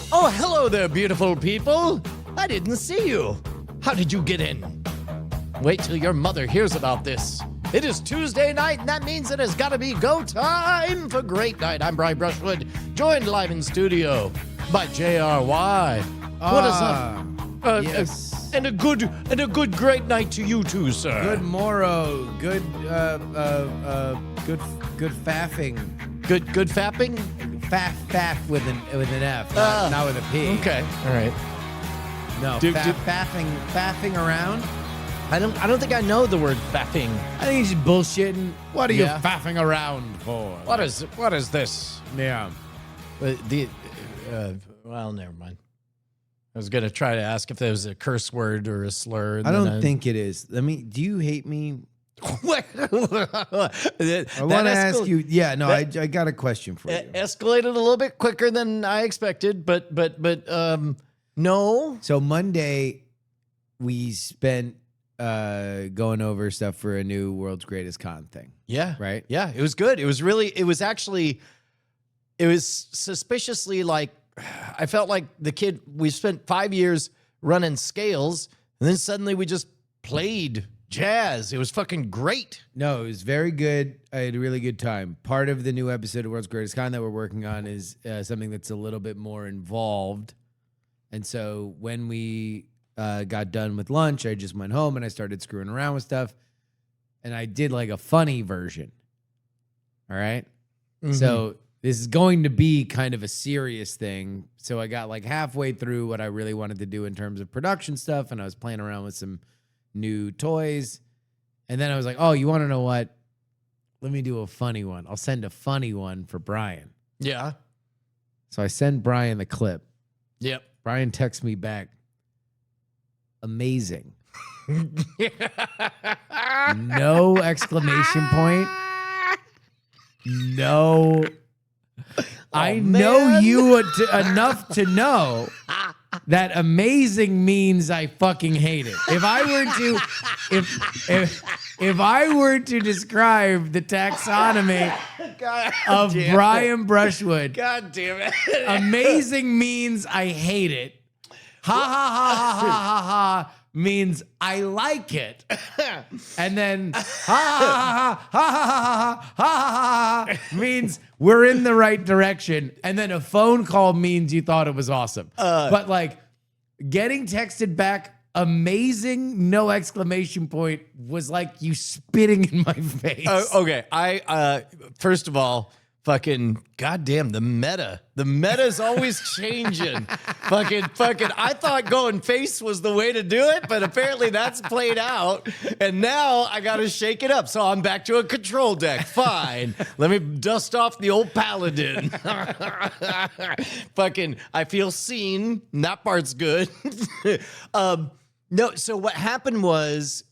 Oh, hello there, beautiful people. I didn't see you. How did you get in? Wait till your mother hears about this. It is Tuesday night, and that means it has got to be go time for Great Night. I'm Brian Brushwood, joined live in studio by JRY. What is up? Yes. And a good great night to you too, sir. Good morrow. Good good faffing. Good fapping? Faff with an F, not with a P. Okay, all right. No, faffing around. I don't think I know the word fapping. I think he's just bullshitting. What are Yeah. you faffing around for? What is this? Yeah. Well, never mind. I was gonna try to ask if there was a curse word or a slur. I don't think it is. Do you hate me? I I want to ask you. Yeah, no, I got a question for you. Escalated a little bit quicker than I expected, but no. So Monday, we spent going over stuff for a new World's Greatest Con thing. Yeah. Right? Yeah, it was good. It was suspiciously like, I felt like the kid, we spent 5 years running scales, and then suddenly we just played jazz. It was fucking great. No, it was very good. I had a really good time. Part of the new episode of World's Greatest Con that we're working on is something that's a little bit more involved. And so when we got done with lunch, I just went home and I started screwing around with stuff. And I did like a funny version. All right? Mm-hmm. So this is going to be kind of a serious thing. So I got like halfway through what I really wanted to do in terms of production stuff. And I was playing around with some new toys. And then I was like, oh, you want to know what? Let me do a funny one. I'll send a funny one for Brian. Yeah. So I send Brian the clip. Yep. Brian texts me back. Amazing. No exclamation point. No. I know you enough to know that amazing means I fucking hate it. If I were to describe the taxonomy of Brian Brushwood, God damn it. amazing means I hate it. Ha ha ha ha ha ha ha means I like it. And then ha ha ha ha ha ha ha ha ha means we're in the right direction. And then a phone call means you thought it was awesome. But like getting texted back amazing, no exclamation point, was like you spitting in my face. Okay. I first of all, fucking goddamn, the meta is always changing. fucking I thought going face was the way to do it, but apparently that's played out, and now I gotta shake it up. So I'm back to a control deck. Fine, let me dust off the old paladin. Fucking I feel seen, and that part's good. No, so what happened was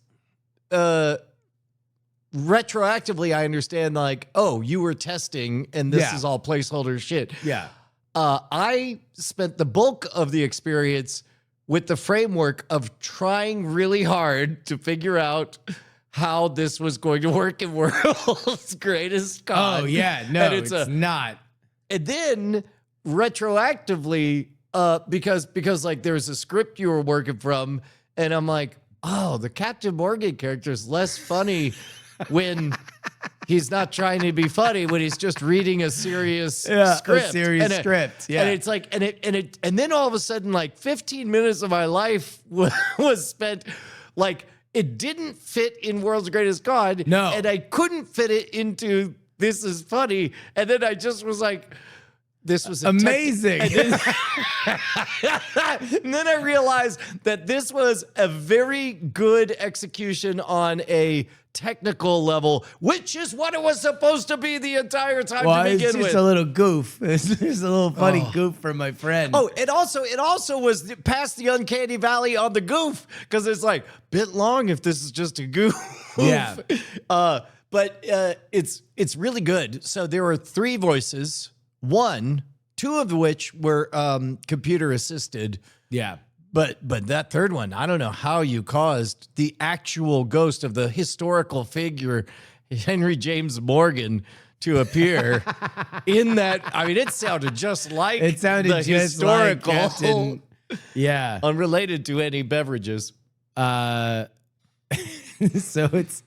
retroactively, I understand, like, oh, you were testing and this is all placeholder shit. Yeah. I spent the bulk of the experience with the framework of trying really hard to figure out how this was going to work in World's Greatest Con. Oh, yeah. No, it's not. And then retroactively, because like there's a script you were working from, and I'm like, oh, the Captain Morgan character is less funny when he's not trying to be funny, when he's just reading a serious script. A serious script. Yeah. And it's like, and then all of a sudden, like 15 minutes of my life was spent like, it didn't fit in World's Greatest Con. No. And I couldn't fit it into This Is Funny. And then I just was like, this was amazing. And then I realized that this was a very good execution on a technical level, which is what it was supposed to be the entire time to begin it's just with. a little goof. It's just a little funny goof from my friend. Oh, it also was past the uncanny valley on the goof, because it's like bit long if this is just a goof. Yeah. But it's really good. So there were 3 voices. Two of which were computer assisted. Yeah. But that third one, I don't know how you caused the actual ghost of the historical figure, Henry James Morgan, to appear in that. I mean, it sounded just like It sounded the just like historical, Captain. Yeah. unrelated to any beverages. So it's,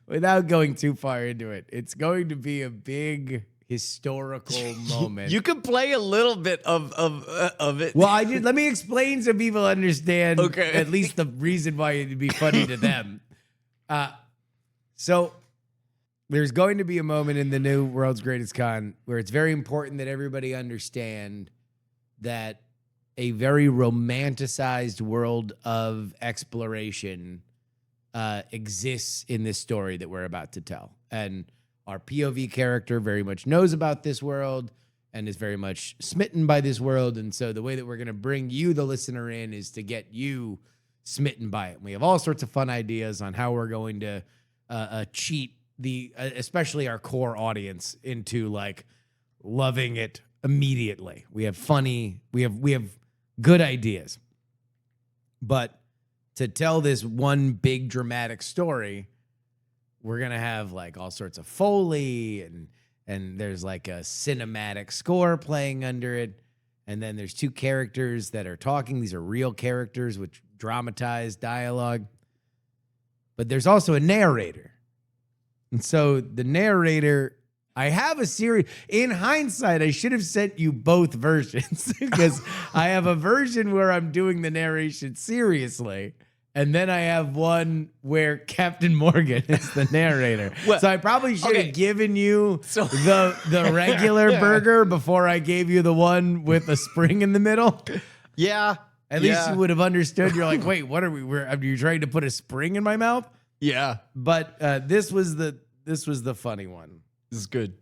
without going too far into it, it's going to be a big historical moment. You can play a little bit of it. Well, let me explain so people understand Okay. at least the reason why it'd be funny to them. So there's going to be a moment in the new World's Greatest Con where it's very important that everybody understand that a very romanticized world of exploration exists in this story that we're about to tell. And our POV character very much knows about this world and is very much smitten by this world. And so the way that we're going to bring you, the listener, in is to get you smitten by it. And we have all sorts of fun ideas on how we're going to cheat especially our core audience into like loving it immediately. We have good ideas. But to tell this one big dramatic story, we're going to have like all sorts of Foley and there's like a cinematic score playing under it. And then there's two characters that are talking. These are real characters with dramatized dialogue. But there's also a narrator. And so the narrator, I have a series. In hindsight, I should have sent you both versions because I have a version where I'm doing the narration seriously. And then I have one where Captain Morgan is the narrator. Well, so I probably should okay. have given you the regular burger before I gave you the one with a spring in the middle. Yeah. At least you would have understood. You're like, wait, what are we? Are you trying to put a spring in my mouth? Yeah. But this was the funny one. This is good.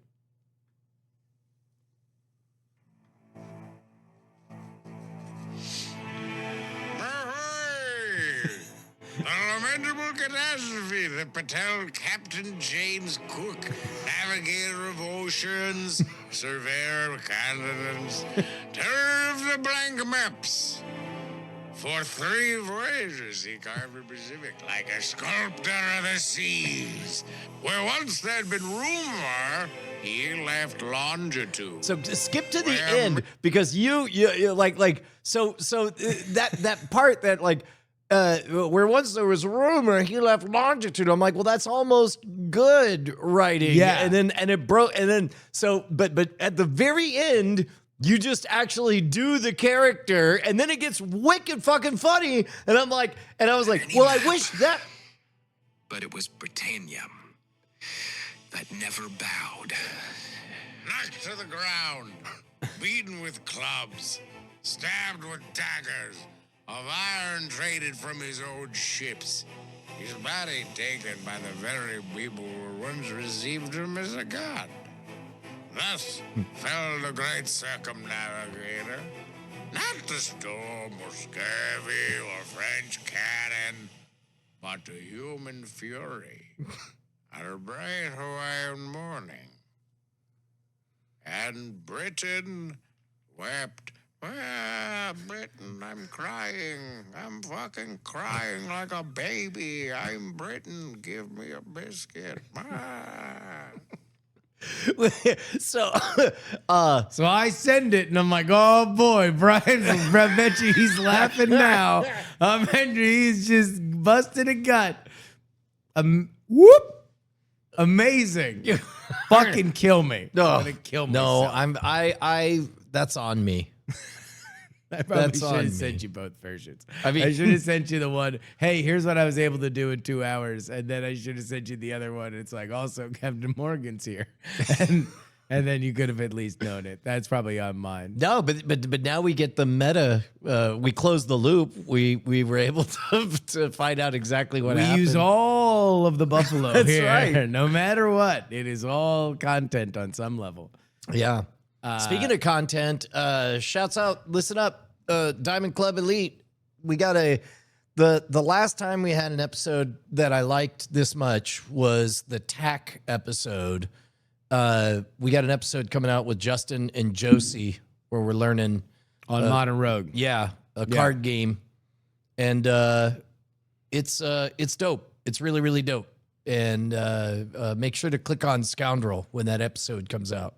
A lamentable catastrophe that befell Captain James Cook, navigator of oceans, surveyor of continents, terror of the blank maps. For 3 voyages he carved the Pacific like a sculptor of the seas. Where once there'd been rumor, he left longitude. So skip to the Well, end because you like so that part that like where once there was rumor he left longitude. I'm like, well, that's almost good writing. Yeah. And it broke. And then so but at the very end, you just actually do the character, and then it gets wicked fucking funny. And I'm like, and I was like, well, I wish that. But it was Britannia that never bowed. Knocked to the ground, beaten with clubs, stabbed with daggers, of iron traded from his own ships. His body taken by the very people who once received him as a god. Thus fell the great circumnavigator, not the storm or scurvy or French cannon, but the human fury, a bright Hawaiian morning. And Britain wept. Ah, Britain, I'm crying. I'm fucking crying like a baby. I'm Britain. Give me a biscuit. Ah. So So I send it, and I'm like, oh boy, Brian, I bet you he's laughing now. I bet you he's just busting a gut. Whoop! Amazing. Fucking kill me. no, I'm gonna kill myself. no, I that's on me. I probably That's should on have me. sent you both versions. I mean- I should have sent you the one, hey, here's what I was able to do in 2 hours. And then I should have sent you the other one. It's like, also, Captain Morgan's here. And then you could have at least known it. That's probably on mine. No, but now we get the meta. We closed the loop. We were able to find out exactly what We happened. use all of the buffalo That's here. right. No matter what, it is all content on some level. Yeah. Speaking of content, shouts out, listen up, Diamond Club Elite. We got the last time we had an episode that I liked this much was the TAC episode. We got an episode coming out with Justin and Josie where we're learning On Modern Rogue. a card game. And it's dope. It's really, really dope. and make sure to click on Scoundrel when that episode comes out.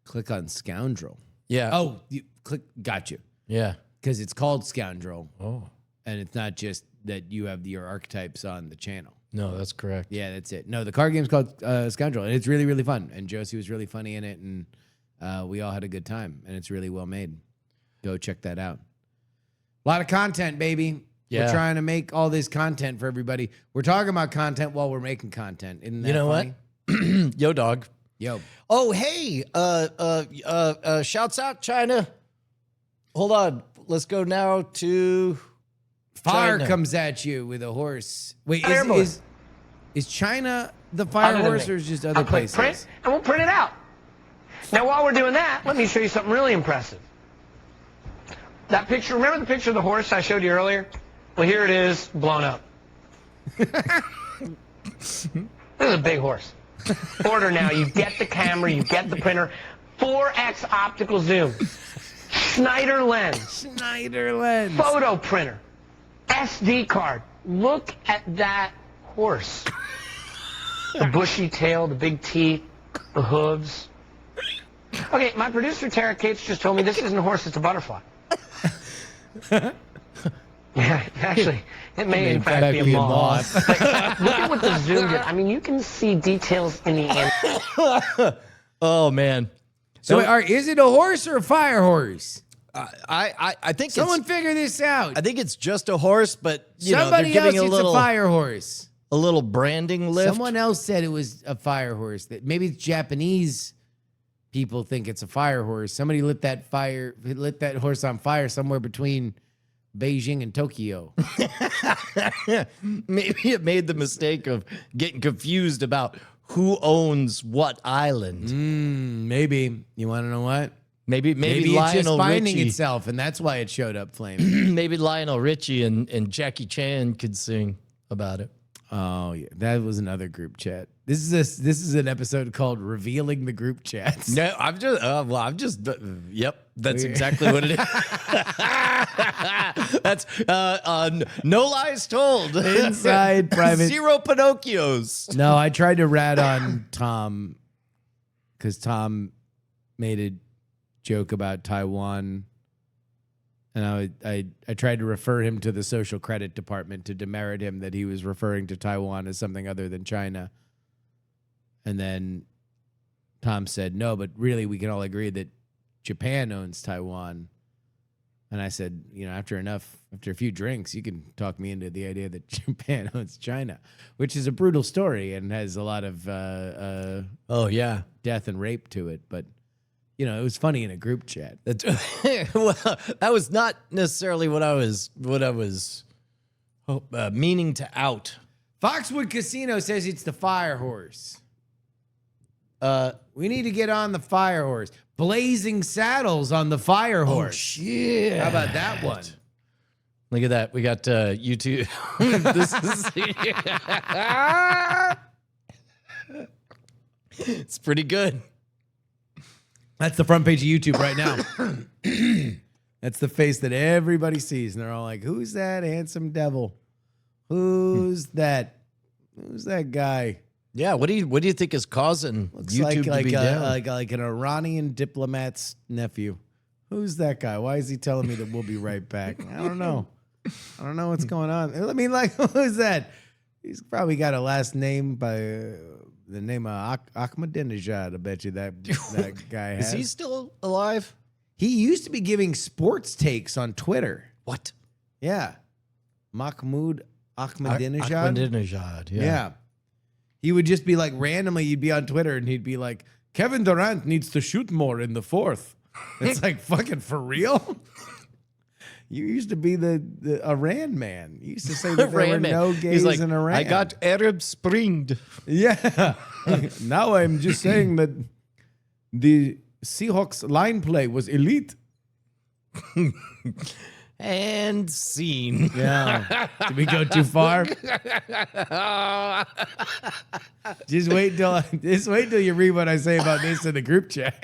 Click on Scoundrel. Yeah. Oh, you click. Got you. Yeah. Because it's called Scoundrel. Oh. And it's not just that you have your archetypes on the channel. No, that's correct. Yeah, that's it. No, the card game's called Scoundrel, and it's really, really fun. And Josie was really funny in it, and we all had a good time, and it's really well made. Go check that out. A lot of content, baby. Yeah. We're trying to make all this content for everybody. We're talking about content while we're making content. Isn't that You know funny? what? Yo, dog. Yo. Oh, hey. Shouts out, China. Hold on. Let's go now to Fire China. comes at you with a horse. Wait, Airborne. is China the fire Other than horse me. or is just other I'll click places? print, and we'll print it out. Now, while we're doing that, let me show you something really impressive. That picture, remember the picture of the horse I showed you earlier? Well, here it is, blown up. This is a big horse. Order now. You get the camera, you get the printer. 4x optical zoom. Schneider lens. Schneider lens. Photo printer. SD card. Look at that horse. The bushy tail, the big teeth, the hooves. Okay, my producer Tara Cates just told me this isn't a horse, it's a butterfly. Yeah, actually, it may in fact be a moth. Like, look at what the zoom did. I mean, you can see details in the end. Oh, man. So is it a horse or a fire horse? I think Someone figure this out. I think it's just a horse, but you know, Somebody they're else, giving it's a fire horse. a little branding lift. Someone else said it was a fire horse. That maybe it's Japanese people think it's a fire horse. Somebody lit that horse on fire somewhere between Beijing and Tokyo. Maybe it made the mistake of getting confused about who owns what island. Maybe. You want to know what? Maybe It's just Lionel finding Richie. itself, and that's why it showed up flaming. Maybe Lionel Richie and Jackie Chan could sing about it. Oh yeah, that was another group chat. This is an episode called "Revealing the Group Chats." No, yep, that's exactly what it is. That's no lies told. Inside private. Zero Pinocchios. No, I tried to rat on Tom because Tom made a joke about Taiwan, and I tried to refer him to the social credit department to demerit him that he was referring to Taiwan as something other than China. And then Tom said, no, but really we can all agree that Japan owns Taiwan. And I said, you know, after a few drinks, you can talk me into the idea that Japan owns China, which is a brutal story and has a lot of Oh yeah. death and rape to it. But, you know, it was funny in a group chat. Well, that was not necessarily what I was meaning to out. Foxwood Casino says it's the fire horse. We need to get on the fire horse. Blazing Saddles on the fire horse. Shit. How about that one? Look at that. We got YouTube. This is it's pretty good. That's the front page of YouTube right now. That's the face that everybody sees, and they're all like, "Who's that handsome devil? Who's that? Who's that guy? Yeah, what do you think is causing Looks YouTube to be down? like an Iranian diplomat's nephew. Who's that guy? Why is he telling me that we'll be right back? I don't know. I don't know what's going on. I mean, like, who's that? He's probably got a last name by the name of Ahmadinejad. I bet you that guy has. Is he still alive? He used to be giving sports takes on Twitter. What? Yeah. Mahmoud Ahmadinejad. Ahmadinejad, Yeah. He would just be like, randomly, you'd be on Twitter and he'd be like, Kevin Durant needs to shoot more in the fourth. It's like, fucking for real? You used to be the Iran man. You used to say that there were Iran man. no He's gays like, in Iran. I got Arab Springed. Yeah. Now I'm just saying that the Seahawks line play was elite. And scene. Yeah. Did we go too far? Just wait till you read what I say about this in the group chat.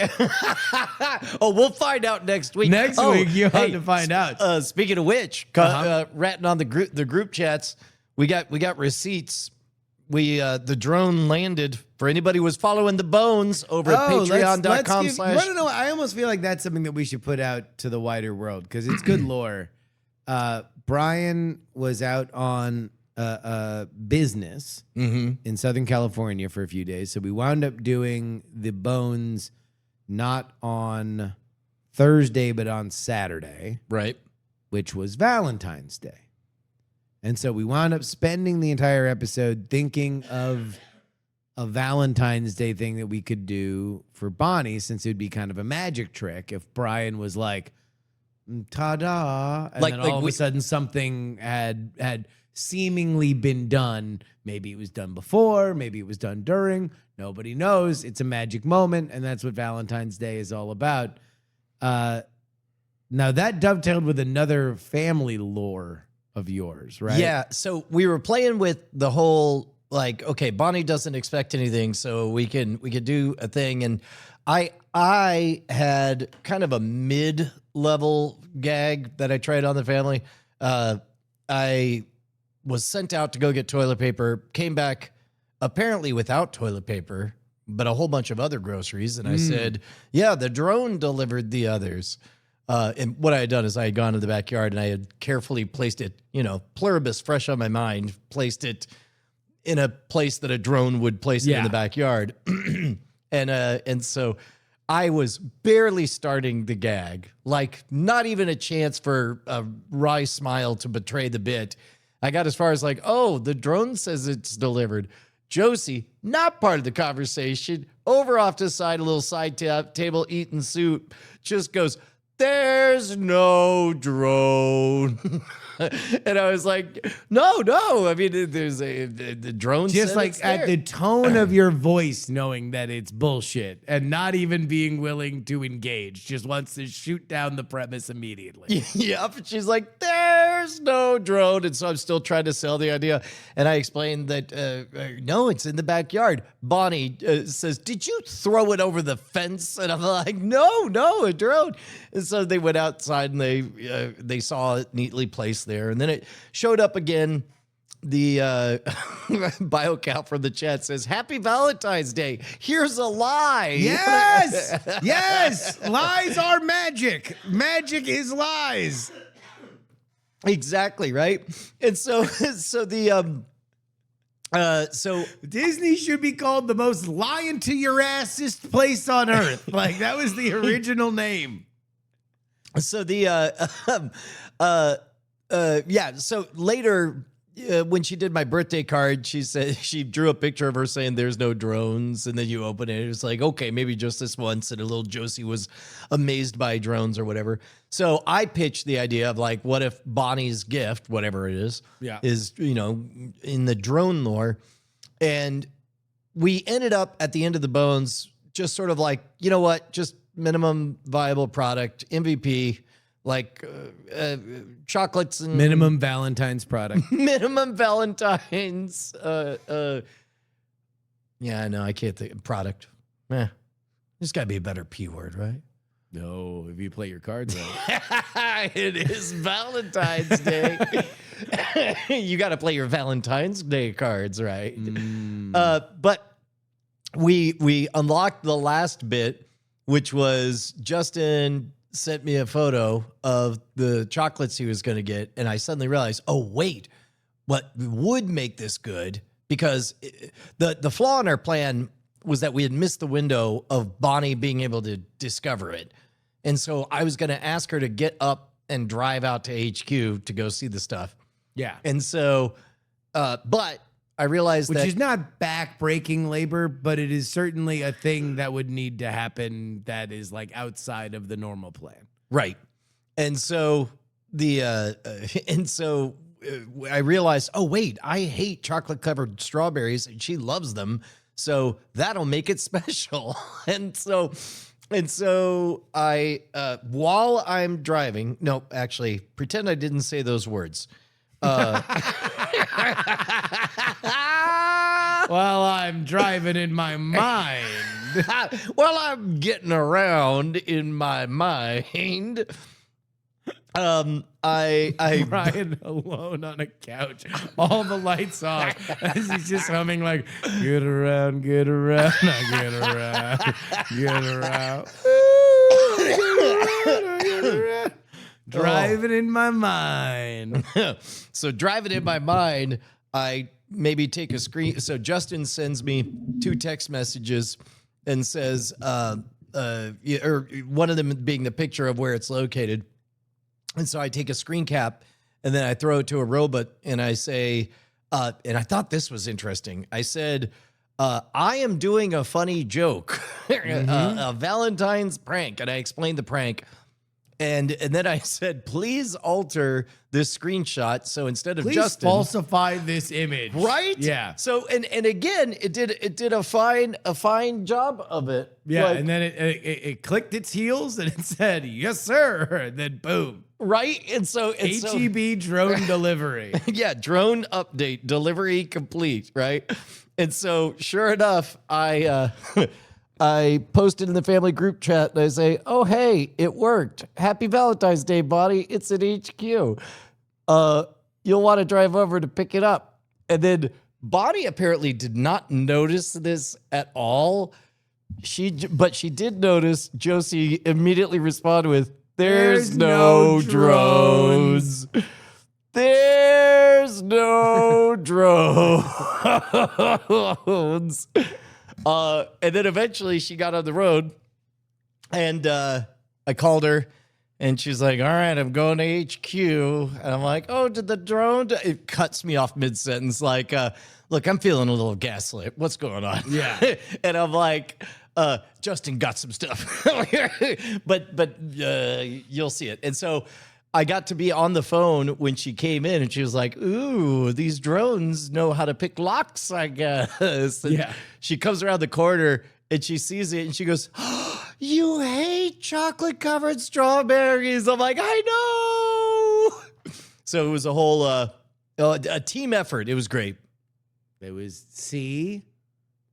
Oh, we'll find out next week. Next week, you have to find out. Speaking of which, ratting on the group chats, we got receipts. the drone landed. For anybody who was following the bones over at patreon.com/. You know, I almost feel like that's something that we should put out to the wider world because it's good lore. Brian was out on business in Southern California for a few days. So we wound up doing the bones not on Thursday, but on Saturday, Right. which was Valentine's Day. And so we wound up spending the entire episode thinking of a Valentine's Day thing that we could do for Bonnie, since it would be kind of a magic trick if Brian was like, ta-da, and then all of a sudden something had seemingly been done. Maybe it was done before, maybe it was done during. Nobody knows. It's a magic moment, and that's what Valentine's Day is all about. Now that dovetailed with another family lore of yours, right? Yeah. So we were playing with the whole, like, okay, Bonnie doesn't expect anything, so we can do a thing. And I had kind of a mid-level gag that I tried on the family. I was sent out to go get toilet paper, came back apparently without toilet paper, but a whole bunch of other groceries. And I said, yeah, the drone delivered the others. And what I had done is I had gone to the backyard and I had carefully placed it, pluribus fresh on my mind, placed it in a place that a drone would place it in the backyard. And so I was barely starting the gag, like not even a chance for a wry smile to betray the bit. I got as far as like, oh, the drone says it's delivered. Josie, not part of the conversation, over off to the side, a little side table eating soup, just goes, there's no drone. And I was like, no. I mean, there's the drone. Just like at the tone of your voice, knowing that it's bullshit and not even being willing to engage, just wants to shoot down the premise immediately. Yep. She's like, there's no drone. And so I'm still trying to sell the idea. And I explained that, no, it's in the backyard. Bonnie says, did you throw it over the fence? And I'm like, no, a drone. And so they went outside and they saw it neatly placed there. And then it showed up again. The bio count from the chat says, happy Valentine's Day. Here's a lie. Yes. Lies are magic. Magic is lies. Exactly. Right. And so the, so Disney should be called the most lying to your assest place on earth. Like that was the original name. So so later, when she did my birthday card, she said she drew a picture of her saying there's no drones. And then you open it. It was like, okay, maybe just this once. And a little Josie was amazed by drones or whatever. So I pitched the idea of like, what if Bonnie's gift, whatever it is, is, in the drone lore. And we ended up at the end of the bones, just sort of like, you know what, just minimum viable product, MVP, like chocolates and minimum Valentine's product. Minimum Valentine's. Yeah, no, I can't think product. There's got to be a better P word, right? No, if you play your cards right. It is Valentine's Day. You got to play your Valentine's Day cards right. But we unlocked the last bit, which was Justin sent me a photo of the chocolates he was going to get. And I suddenly realized, oh, wait, what would make this good? Because the flaw in our plan was that we had missed the window of Bonnie being able to discover it. And so I was going to ask her to get up and drive out to HQ to go see the stuff. Yeah. And so, but I realized Which is not back-breaking labor, but it is certainly a thing that would need to happen that is like outside of the normal plan. Right. And so I realized, oh, wait, I hate chocolate-covered strawberries and she loves them. So that'll make it special. And so I, while I'm driving, no, actually, pretend I didn't say those words. While I'm driving in my mind. While I'm getting around in my mind, I Brian alone on a couch, all the lights off, as he's just humming like, get around, now get around, get around. Driving in my mind. So driving in my mind, I maybe take a screen. So Justin sends me 2 text messages and says, or one of them being the picture of where it's located. And so I take a screen cap and then I throw it to a robot and I say, and I thought this was interesting. I said, I am doing a funny joke, a Valentine's prank. And I explained the prank. And then I said, please alter this screenshot. So instead of Please Justin, falsify this image. right? Yeah. So and again, it did a fine job of it. Yeah. Like, And then it clicked its heels and it said, yes, sir. And then boom. right. And so HEB drone delivery. yeah, drone update, delivery complete, right? And so sure enough, I I posted in the family group chat and I say, oh, hey, it worked. Happy Valentine's Day, buddy. It's at HQ. You'll want to drive over to pick it up. And then Bonnie apparently did not notice this at all. But she did notice Josie immediately respond with, there's no drones. There's no drones. And then eventually she got on the road and I called her and she's like, all right, I'm going to HQ. And I'm like, oh, did the drone? It cuts me off mid-sentence. Like, look, I'm feeling a little gaslit. What's going on? Yeah. And I'm like, Justin got some stuff, but you'll see it. And so I got to be on the phone when she came in and she was like, ooh, these drones know how to pick locks, I guess. And Yeah. she comes around the corner and she sees it and she goes, oh, you hate chocolate covered strawberries. I'm like, I know. So it was a whole, a team effort. It was great. It was, see,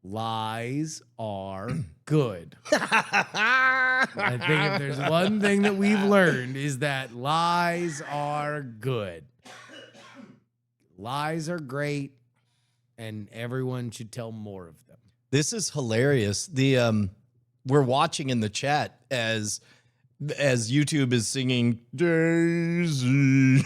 lies are good. I think if there's one thing that we've learned is that lies are good. Lies are great, and everyone should tell more of them. This is hilarious. The we're watching in the chat as YouTube is singing Daisy,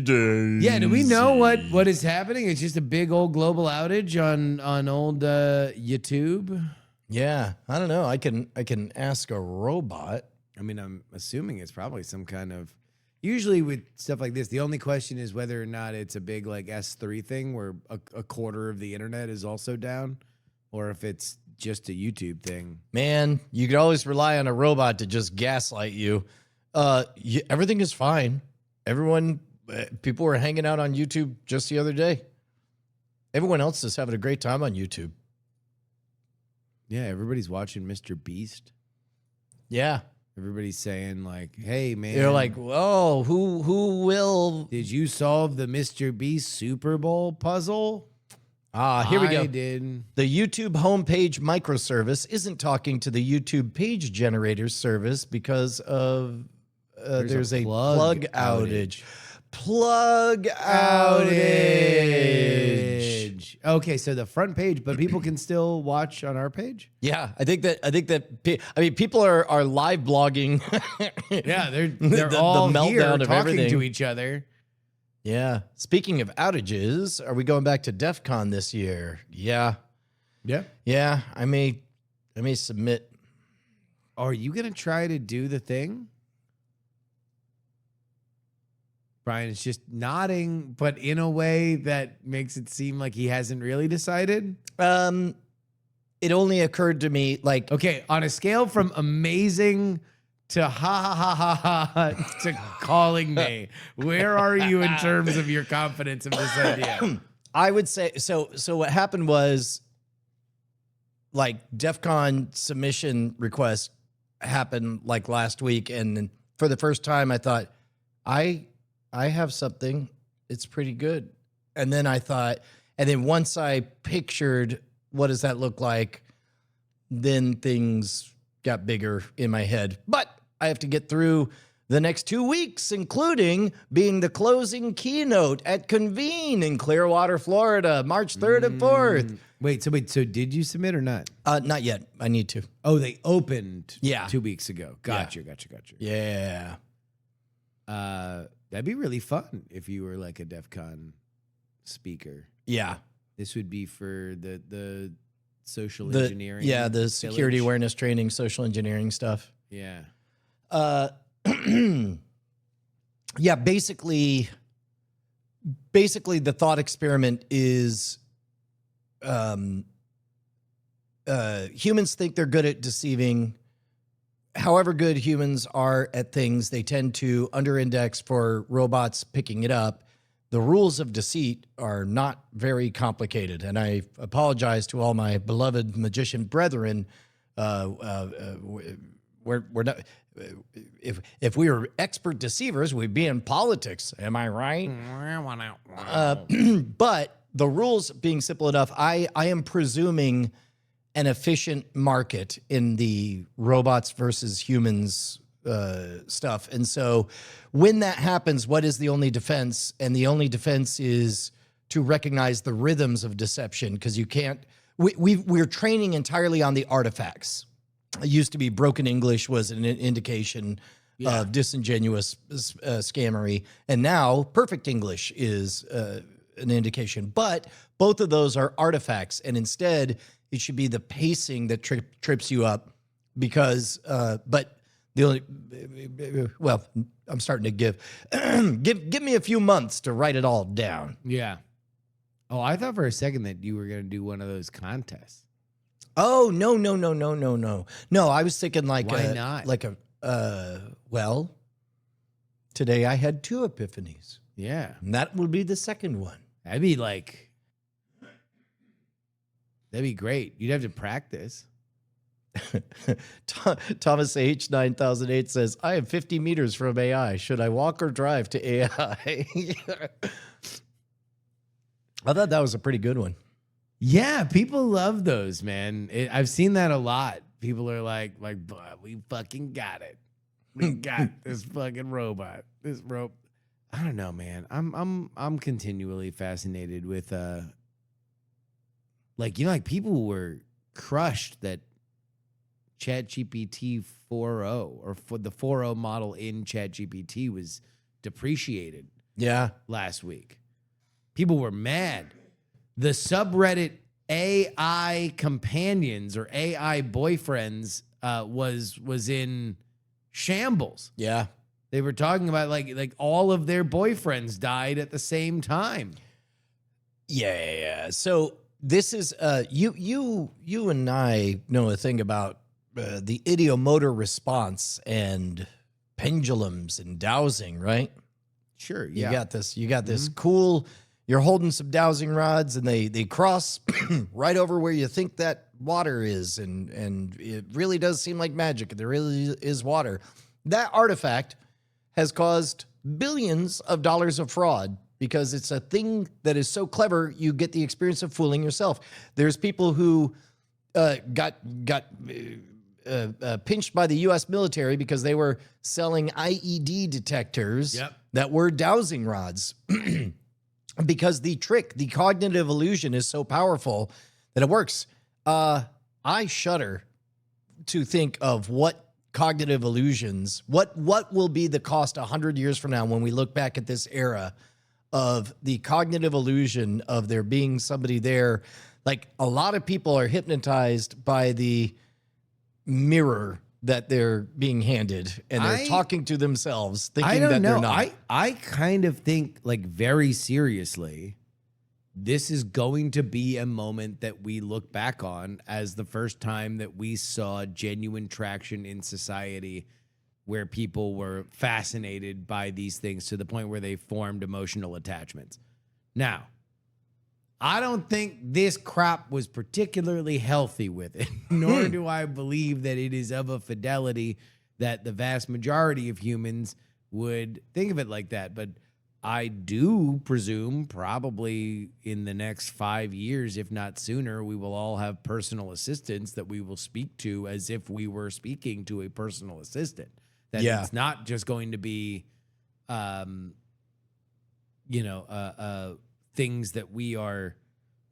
Daisy. Yeah, do we know what is happening? It's just a big old global outage on old YouTube. Yeah, I don't know. I can ask a robot. I mean, I'm assuming it's probably some kind of. Usually with stuff like this, the only question is whether or not it's a big like S3 thing where a quarter of the internet is also down, or if it's just a YouTube thing. Man, you could always rely on a robot to just gaslight you. Everything is fine. Everyone, people were hanging out on YouTube just the other day. Everyone else is having a great time on YouTube. Yeah, everybody's watching Mr. Beast. Yeah. Everybody's saying like, "Hey, man, They're like, oh, who will? did you solve the Mr. Beast Super Bowl puzzle?" Here we go. I did. The YouTube homepage microservice isn't talking to the YouTube page generator service because of there's a plug outage. Plug outage. Okay, so the front page, but people can still watch on our page. Yeah, I think that people are live blogging. Yeah, they're The all meltdown here of talking everything. to each other. Yeah. Speaking of outages, are we going back to DEF CON this year? Yeah. Yeah. Yeah. I may submit. Are you gonna try to do the thing? Brian is just nodding, but in a way that makes it seem like he hasn't really decided. It only occurred to me like Okay, on a scale from amazing to ha ha ha ha ha to calling me, where are you in terms of your confidence of this idea? I would say so what happened was like DEF CON submission request happened like last week, and for the first time I thought I have something, it's pretty good. And then I thought, and then once I pictured what does that look like, then things got bigger in my head. But I have to get through the next 2 weeks, including being the closing keynote at Convene in Clearwater, Florida, March 3rd and 4th. So did you submit or not? Not yet. I need to. Oh, they opened Yeah. 2 weeks ago. Gotcha. Yeah. That'd be really fun if you were like a DEF CON speaker. Yeah. This would be for the social The engineering. the security village. awareness training, social engineering stuff. Yeah. Yeah, basically the thought experiment is humans think they're good at deceiving. However good humans are at things, they tend to under-index for robots picking it up. The rules of deceit are not very complicated, and I apologize to all my beloved magician brethren. We're not. If we were expert deceivers, we'd be in politics. Am I right? But the rules being simple enough, I am presuming an efficient market in the robots versus humans stuff. And so when that happens, what is the only defense? And the only defense is to recognize the rhythms of deception, because you can't, we're training entirely on the artifacts. It used to be broken English was an indication of disingenuous scammery. And now perfect English is an indication. But both of those are artifacts. And instead, it should be the pacing that trips you up, because, but the only, well, I'm starting to give me a few months to write it all down. Yeah. Oh, I thought for a second that you were going to do one of those contests. Oh, no. No, I was thinking like Why not? Well, today I had 2 epiphanies, Yeah. and that will be the second one. That'd be great. You'd have to practice. Thomas H 9008 says, I am 50 meters from AI. Should I walk or drive to AI? I thought that was a pretty good one. Yeah, people love those, man. I've seen that a lot. People are like, "But we fucking got it. We got this fucking robot. This rope." I don't know, man. I'm continually fascinated with like people were crushed that ChatGPT 4.0 or for the 4.0 model in ChatGPT was depreciated Yeah. last week. People were mad. The subreddit AI companions or AI boyfriends was in shambles. Yeah. They were talking about like all of their boyfriends died at the same time. Yeah. So this is you and I know a thing about the ideomotor response and pendulums and dowsing, right? Sure, You got this cool. You're holding some dowsing rods, and they cross right over where you think that water is, and it really does seem like magic. There really is water. That artifact has caused billions of dollars of fraud because it's a thing that is so clever, you get the experience of fooling yourself. There's people who got pinched by the U.S. military because they were selling IED detectors that were dowsing rods. Because the cognitive illusion is so powerful that it works. I shudder to think of what cognitive illusions, what will be the cost 100 years from now when we look back at this era of the cognitive illusion of there being somebody there. Like, a lot of people are hypnotized by the mirror that they're being handed, and they're talking to themselves, thinking that they're not. I kind of think, like, very seriously, this is going to be a moment that we look back on as the first time that we saw genuine traction in society where people were fascinated by these things to the point where they formed emotional attachments. Now, I don't think this crop was particularly healthy with it, nor do I believe that it is of a fidelity that the vast majority of humans would think of it like that. But I do presume probably in the next 5 years, if not sooner, we will all have personal assistants that we will speak to as if we were speaking to a personal assistant. That Yeah. it's not just going to be, things that we are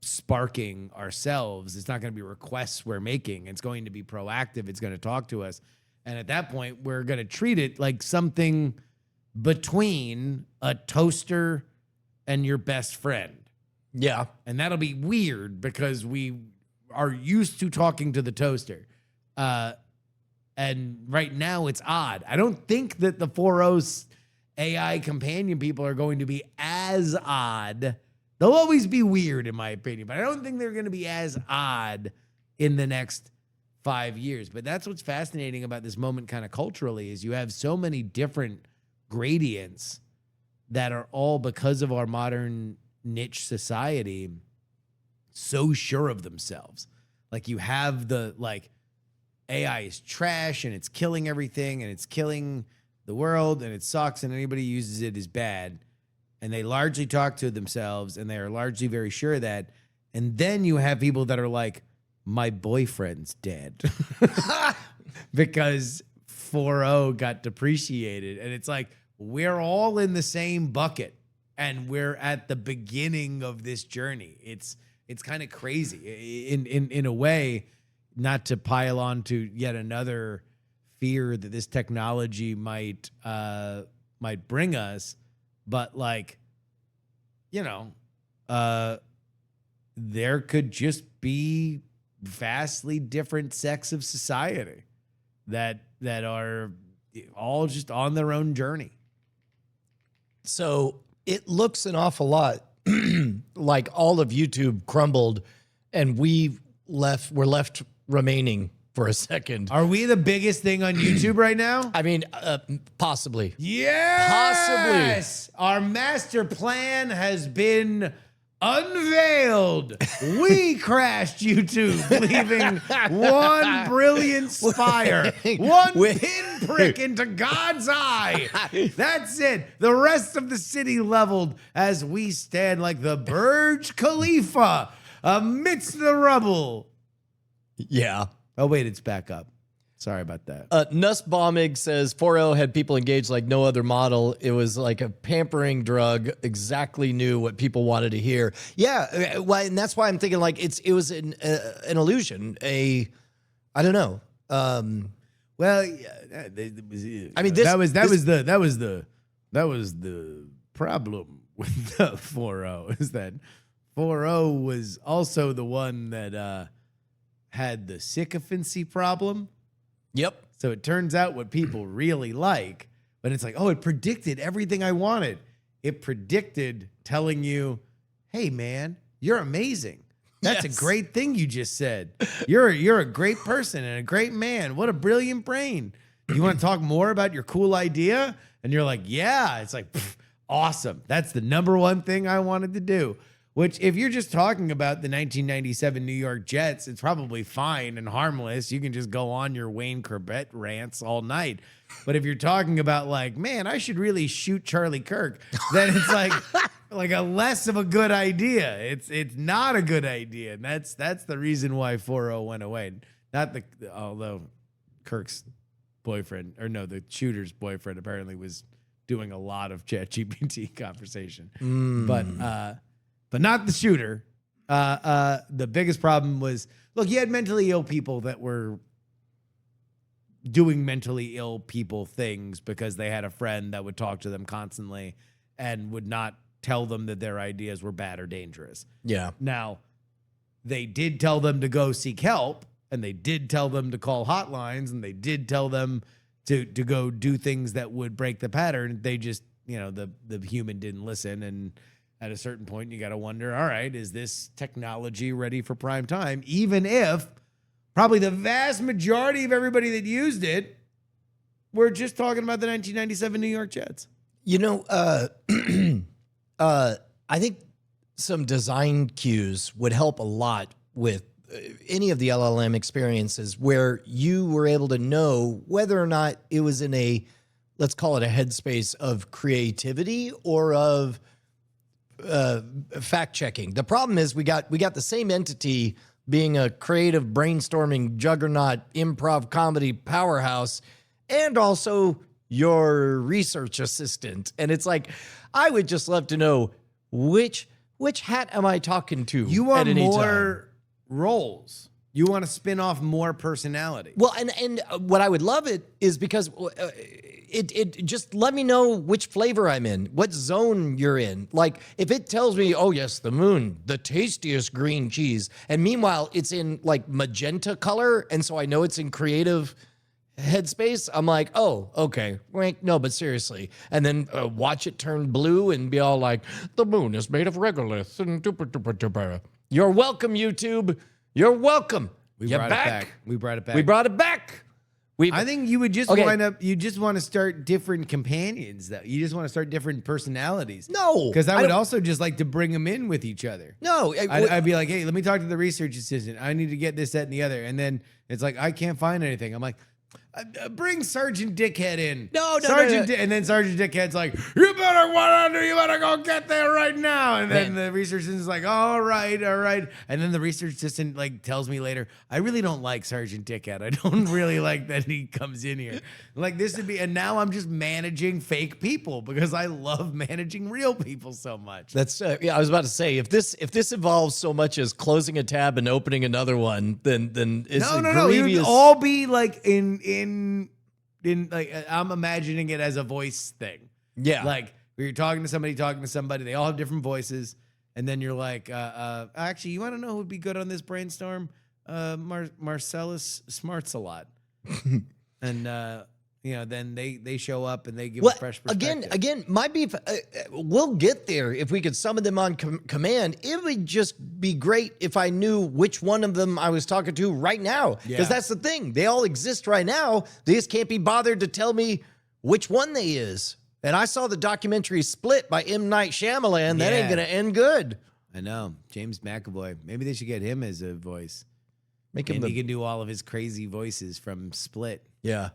sparking ourselves. It's not going to be requests we're making. It's going to be proactive. It's going to talk to us. And at that point, we're going to treat it like something between a toaster and your best friend. Yeah. And that'll be weird because we are used to talking to the toaster. And right now it's odd. I don't think that the 4.0 AI companion people are going to be as odd. They'll always be weird, in my opinion, but I don't think they're going to be as odd in the next 5 years. But that's what's fascinating about this moment kind of culturally is you have so many different gradients that are all because of our modern niche society so sure of themselves. Like you have the AI is trash and it's killing everything and it's killing the world and it sucks and anybody who uses it is bad. And they largely talk to themselves and they are largely very sure of that. And then you have people that are like, my boyfriend's dead because 4.0 got depreciated. And it's like, we're all in the same bucket and we're at the beginning of this journey. It's kind of crazy in a way, not to pile on to yet another fear that this technology might bring us, but there could just be vastly different sects of society that are all just on their own journey. So it looks an awful lot like all of YouTube crumbled and we're left remaining for a second. Are we the biggest thing on YouTube right now? I mean, possibly. Yes! Our master plan has been unveiled. We crashed YouTube, leaving one brilliant spire, one pinprick into God's eye. That's it. The rest of the city leveled as we stand like the Burj Khalifa amidst the rubble. Yeah. Oh, wait, it's back up. Sorry about that. Nussbaumig says 4.0 had people engaged like no other model. It was like a pampering drug, exactly knew what people wanted to hear. Yeah, well, and that's why I'm thinking like it was an illusion. I don't know. Well, yeah, I mean, that was the problem with the 4.0 is that 4.0 was also the one that had the sycophancy problem. Yep. So it turns out what people really like, but it's like, oh, it predicted everything I wanted. It predicted telling you, hey, man, you're amazing. That's Yes. a great thing you just said. You're a great person and a great man. What a brilliant brain. You want to talk more about your cool idea? And you're like, yeah. It's like, awesome. That's the number one thing I wanted to do. Which, if you're just talking about the 1997 New York Jets, it's probably fine and harmless. You can just go on your Wayne Corbett rants all night. But if you're talking about like, man, I should really shoot Charlie Kirk, then it's like a less of a good idea. It's not a good idea, and that's the reason why 4.0 went away. Although Kirk's boyfriend, or no, the shooter's boyfriend apparently was doing a lot of ChatGPT conversation, but not the shooter. The biggest problem was, look, you had mentally ill people that were doing mentally ill people things because they had a friend that would talk to them constantly and would not tell them that their ideas were bad or dangerous. Yeah. Now, they did tell them to go seek help, and they did tell them to call hotlines, and they did tell them to go do things that would break the pattern. They just, the human didn't listen, and at a certain point, you got to wonder, all right, is this technology ready for prime time? Even if probably the vast majority of everybody that used it were just talking about the 1997 New York Jets. I think some design cues would help a lot with any of the LLM experiences where you were able to know whether or not it was in a, let's call it a headspace of creativity or of fact checking. The problem is we got the same entity being a creative brainstorming juggernaut improv comedy powerhouse and also your research assistant. And it's like, I would just love to know which hat am I talking to? You want at any more time? roles. You want to spin off more personality. Well, and what I would love it is because it just let me know which flavor I'm in, what zone you're in. Like if it tells me, oh yes, the moon, the tastiest green cheese, and meanwhile it's in like magenta color, and so I know it's in creative headspace. I'm like, oh, okay, wait, no, but seriously, and then watch it turn blue and be all like, the moon is made of regolith and duper. You're welcome, YouTube. You're welcome. We You're brought it back. We brought it back. We brought it back. I think you would just Okay. wind up. You just want to start different companions. That you just want to start different personalities. No, because I I would don't- also just like to bring them in with each other. No, I'd be like, hey, let me talk to the research assistant. I need to get this, that, and the other. And then it's like, I can't find anything. I'm like, bring Sergeant Dickhead in. No, Sergeant. And then Sergeant Dickhead's like, you better go get there right now. And then Man. the research assistant's like, all right. And then the research assistant like tells me later, I really don't like Sergeant Dickhead. I don't really like that he comes in here. Like this would be, and now I'm just managing fake people because I love managing real people so much. That's yeah. I was about to say if this involves so much as closing a tab and opening another one, then it's No. It grievous. would all be like in like I'm imagining it as a voice thing. Yeah. Like where you're talking to somebody, they all have different voices, and then you're like, actually, you want to know who would be good on this brainstorm? Marcellus Smarts a lot, and then they show up and they give a fresh perspective. Again, my beef. We'll get there if we could summon them on command. It would just be great if I knew which one of them I was talking to right now, because Yeah. that's the thing. They all exist right now. They just can't be bothered to tell me which one they is. And I saw the documentary Split by M. Night Shyamalan. That ain't Yeah. gonna end good. I know James McAvoy. Maybe they should get him as a voice, Make him and he the can do all of his crazy voices from Split. yeah.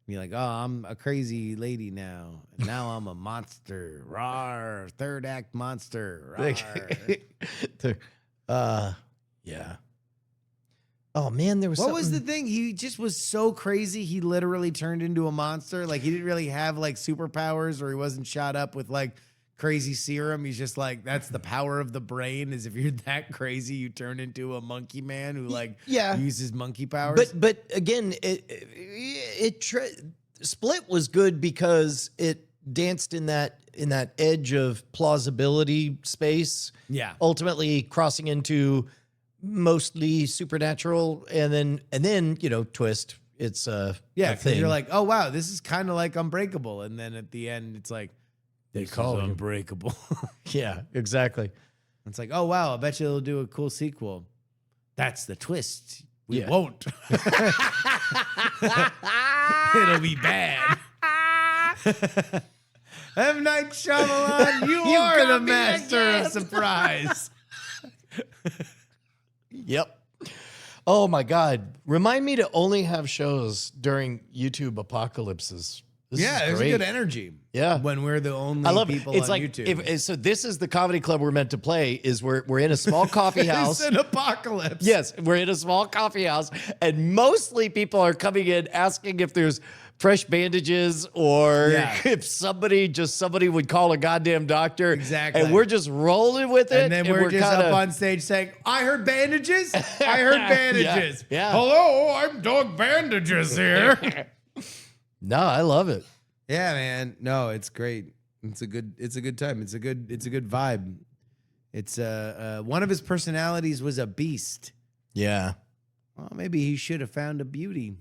Be like, oh, I'm a crazy lady now. And now I'm a monster. Rawr. Third act monster. Rawr. Yeah. Oh man, there was What was the something- thing? He just was so crazy. He literally turned into a monster. Like he didn't really have like superpowers, or he wasn't shot up with like crazy serum. He's just like, that's the power of the brain. Is if you're that crazy, you turn into a monkey man who like Yeah. uses monkey powers. But again, Split was good because it danced in that edge of plausibility space. Yeah. Ultimately crossing into mostly supernatural, and then twist. It's yeah, a because thing. you're like, oh wow, this is kind of like Unbreakable, and then at the end, it's like they call you. Unbreakable. yeah, exactly. It's like, oh wow, I bet you they'll do a cool sequel. That's the twist. We Yeah. won't. It'll be bad. M. Night Shyamalan, you are got the me master again. of surprise. Yep. Oh my God! Remind me to only have shows during YouTube apocalypses. This Yeah, is there's a great. good energy. Yeah. When we're the only I love it. people It's on like YouTube. so. This is the comedy club we're meant to play. Is we're in a small coffee house. It's an apocalypse. Yes, we're in a small coffee house, and mostly people are coming in asking if there's fresh bandages or Yeah. if somebody would call a goddamn doctor. Exactly. And we're just rolling with it. And then we're just kinda, up on stage saying, I heard bandages. I heard bandages. Yeah. Hello, I'm Doug Bandages here. No, I love it. Yeah, man. No, it's great. It's a good time. It's a good vibe. It's one of his personalities was a beast. Yeah. Well, maybe he should have found a beauty.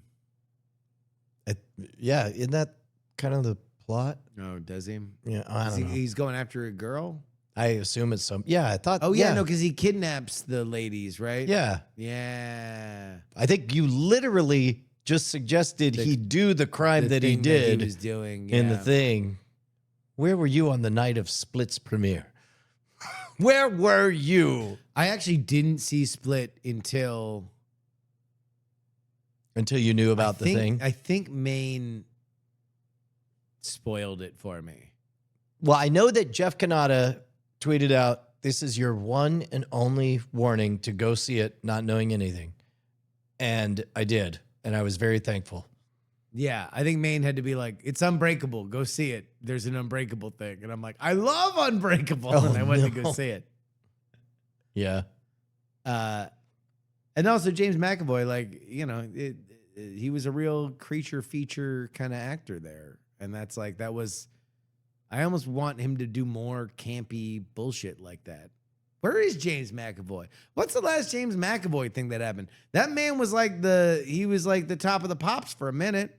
Yeah. Isn't that kind of the plot? Oh, does he? Yeah. I don't know. He's going after a girl? I assume it's some. Yeah. I thought. Oh, yeah, no, because he kidnaps the ladies, right? Yeah. Yeah. I think you literally just suggested he do the crime The that he thing did he was doing in the yeah. thing. Where were you on the night of Split's premiere? Where were you? I actually didn't see Split until Until you knew about the thing? I think Maine spoiled it for me. Well, I know that Jeff Kanata tweeted out, "This is your one and only warning to go see it not knowing anything." And I did. And I was very thankful. Yeah, I think Maine had to be like, it's Unbreakable. Go see it. There's an Unbreakable thing. And I'm like, I love Unbreakable. Oh, and I went to no. go see it. Yeah. And also James McAvoy, like, you know, he was a real creature feature kind of actor there. And that's like, I almost want him to do more campy bullshit like that. Where is James McAvoy? What's the last James McAvoy thing that happened? That man was like he was like the top of the pops for a minute.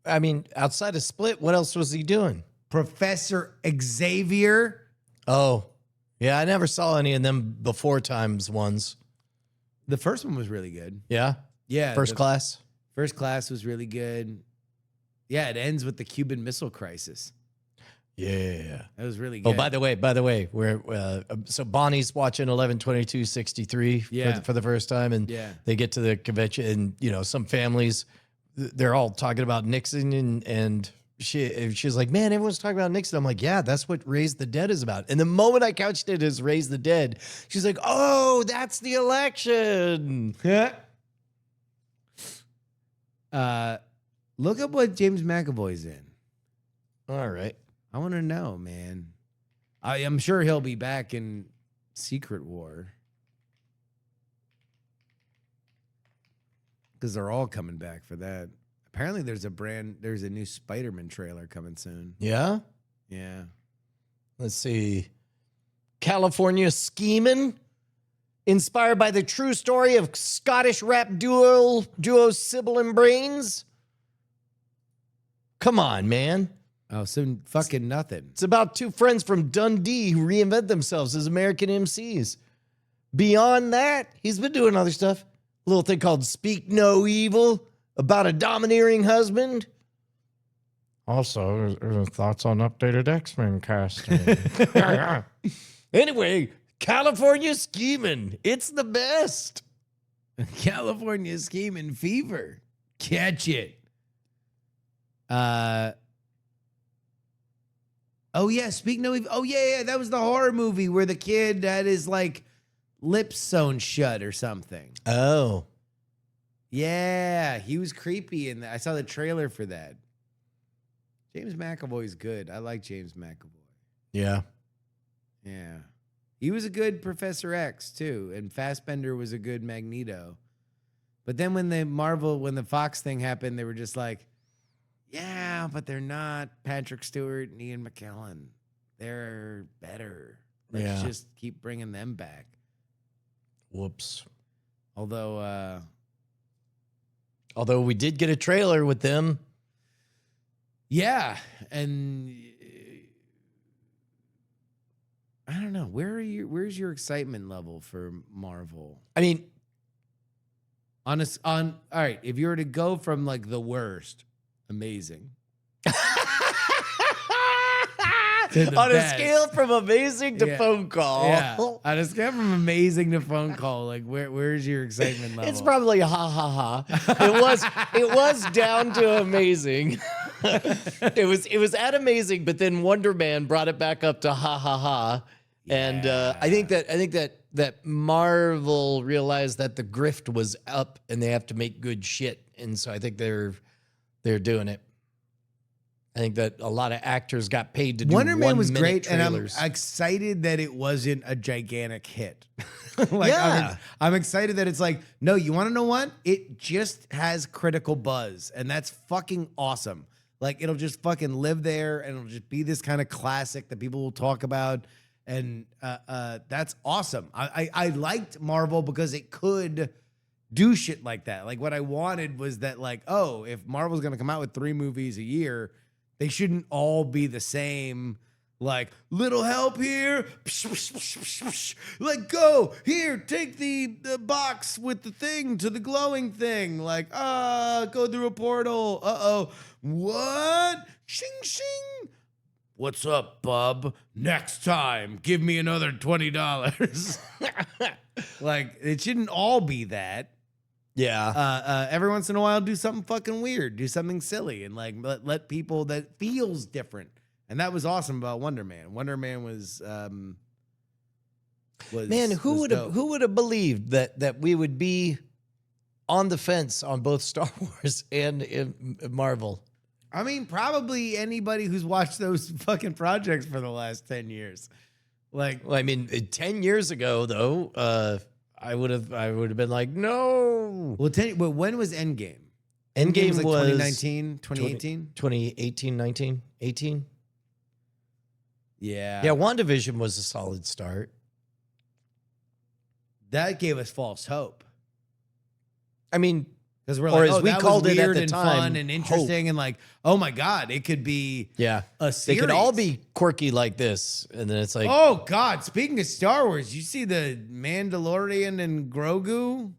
I mean, outside of Split, what else was he doing? Professor Xavier. Oh, yeah. I never saw any of them before times ones. The first one was really good. Yeah. Yeah. First Class. First Class was really good. Yeah, it ends with the Cuban Missile Crisis. Yeah. That was really good. Oh, by the way, we're so Bonnie's watching 11/22/63 Yeah. for the first time, and Yeah. they get to the convention, and you know, some families, they're all talking about Nixon, and she's like, man, everyone's talking about Nixon. I'm like, yeah, that's what Raise the Dead is about. And the moment I couched it as Raise the Dead, she's like, oh, that's the election. Look up what James McAvoy's in. All right. I want to know, man. I'm sure he'll be back in Secret War. Because they're all coming back for that. Apparently there's a new Spider-Man trailer coming soon. Yeah. Yeah. Let's see. California Schemin', inspired by the true story of Scottish rap duo Sybil and Brains. Come on, man. Oh, so fucking nothing. It's about two friends from Dundee who reinvent themselves as American MCs. Beyond that, he's been doing other stuff. A little thing called Speak No Evil, about a domineering husband. Also, thoughts on updated X-Men casting. Anyway, California Schemin'. It's the best. California Scheming Fever. Catch it. Oh yeah, Speak No Evil. Oh yeah, that was the horror movie where the kid had his like lips sewn shut or something. Oh. Yeah, he was creepy and I saw the trailer for that. James McAvoy's good. I like James McAvoy. Yeah. Yeah. He was a good Professor X too, and Fassbender was a good Magneto. But then when the Fox thing happened, they were just like, yeah, but they're not Patrick Stewart and Ian McKellen. They're better. Let's just keep bringing them back. Whoops. Although we did get a trailer with them. yeah, and I don't know. Where's your excitement level for Marvel? I mean, All right, if you were to go from like the worst, amazing. To the on a best. scale from amazing to Yeah. phone call. Yeah. On a scale from amazing to phone call, like where's your excitement level? It's probably a ha ha ha. It was down to amazing. it was at amazing, but then Wonder Man brought it back up to ha ha ha. And I think that Marvel realized that the grift was up and they have to make good shit. And so I think they're doing it. I think that a lot of actors got paid to do Wonder Man was 1 minute great, trailers. and I'm excited that it wasn't a gigantic hit. Yeah. I'm excited that it's like, no, you want to know what? It just has critical buzz, and that's fucking awesome. Like, it'll just fucking live there, and it'll just be this kind of classic that people will talk about, and that's awesome. I liked Marvel because it could do shit like that. Like, what I wanted was that, like, oh, if Marvel's gonna come out with 3 movies a year, they shouldn't all be the same. Like, little help here. Like, go here, take the box with the thing to the glowing thing. Like, go through a portal. Uh-oh. What? Shing, shing. What's up, bub? Next time, give me another $20. Like, it shouldn't all be that. yeah. Every once in a while, do something fucking weird, do something silly, and like let people that feels different. And that was awesome about Wonder Man. Wonder Man was Man, was who would dope. have believed that we would be on the fence on both Star Wars and Marvel. I mean, probably anybody who's watched those fucking projects for the last 10 years. Like, Well, I mean, 10 years ago, though, I would have been like, no. well, but when was Endgame? Endgame was like was 2019, 2018? 2018, 19, 18. Yeah. Yeah, WandaVision was a solid start. That gave us false hope. I mean, Because we're Or like, as oh, we that called was it at weird the and time, fun and interesting and like, oh my God, it could be yeah, a they series. could all be quirky like this, and then it's like, Oh God, speaking of Star Wars, you see the Mandalorian and Grogu?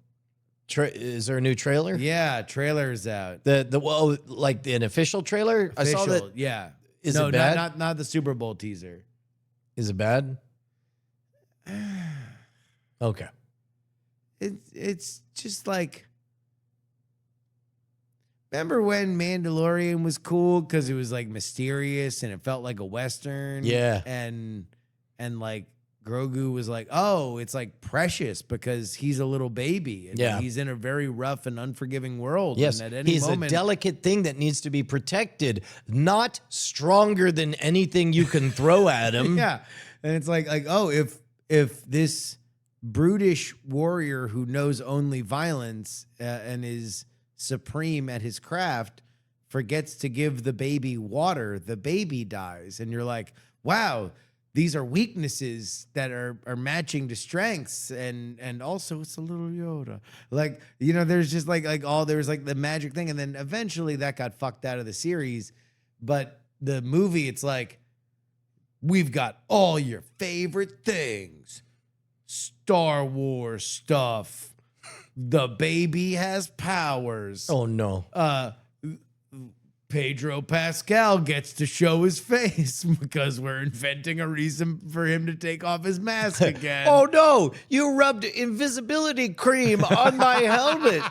is there a new trailer? Yeah, trailer's out. Well, like an official trailer. I saw Official, that. yeah. Is no, it bad? not the Super Bowl teaser. Is it bad? Okay. It's just like, remember when Mandalorian was cool because it was like mysterious and it felt like a Western? Yeah. And like Grogu was like, oh, it's like precious because he's a little baby. And Yeah. he's in a very rough and unforgiving world. Yes, And at any he's moment, a delicate thing that needs to be protected, not stronger than anything you can throw at him. yeah. And it's like, oh, if this brutish warrior who knows only violence and is supreme at his craft forgets to give the baby water, the baby dies. And you're like, wow, these are weaknesses that are matching to strengths. And also it's a little Yoda. Like, you know, there's just like there's like the magic thing. And then eventually that got fucked out of the series. But the movie, it's like, we've got all your favorite things. Star Wars stuff. The baby has powers. Oh no. Pedro Pascal gets to show his face because we're inventing a reason for him to take off his mask again. Oh no, you rubbed invisibility cream on my helmet.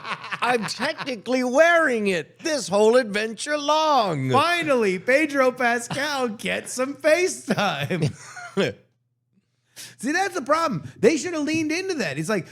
I'm technically wearing it this whole adventure long. Finally, Pedro Pascal gets some FaceTime. See, that's the problem. They should have leaned into that. It's like,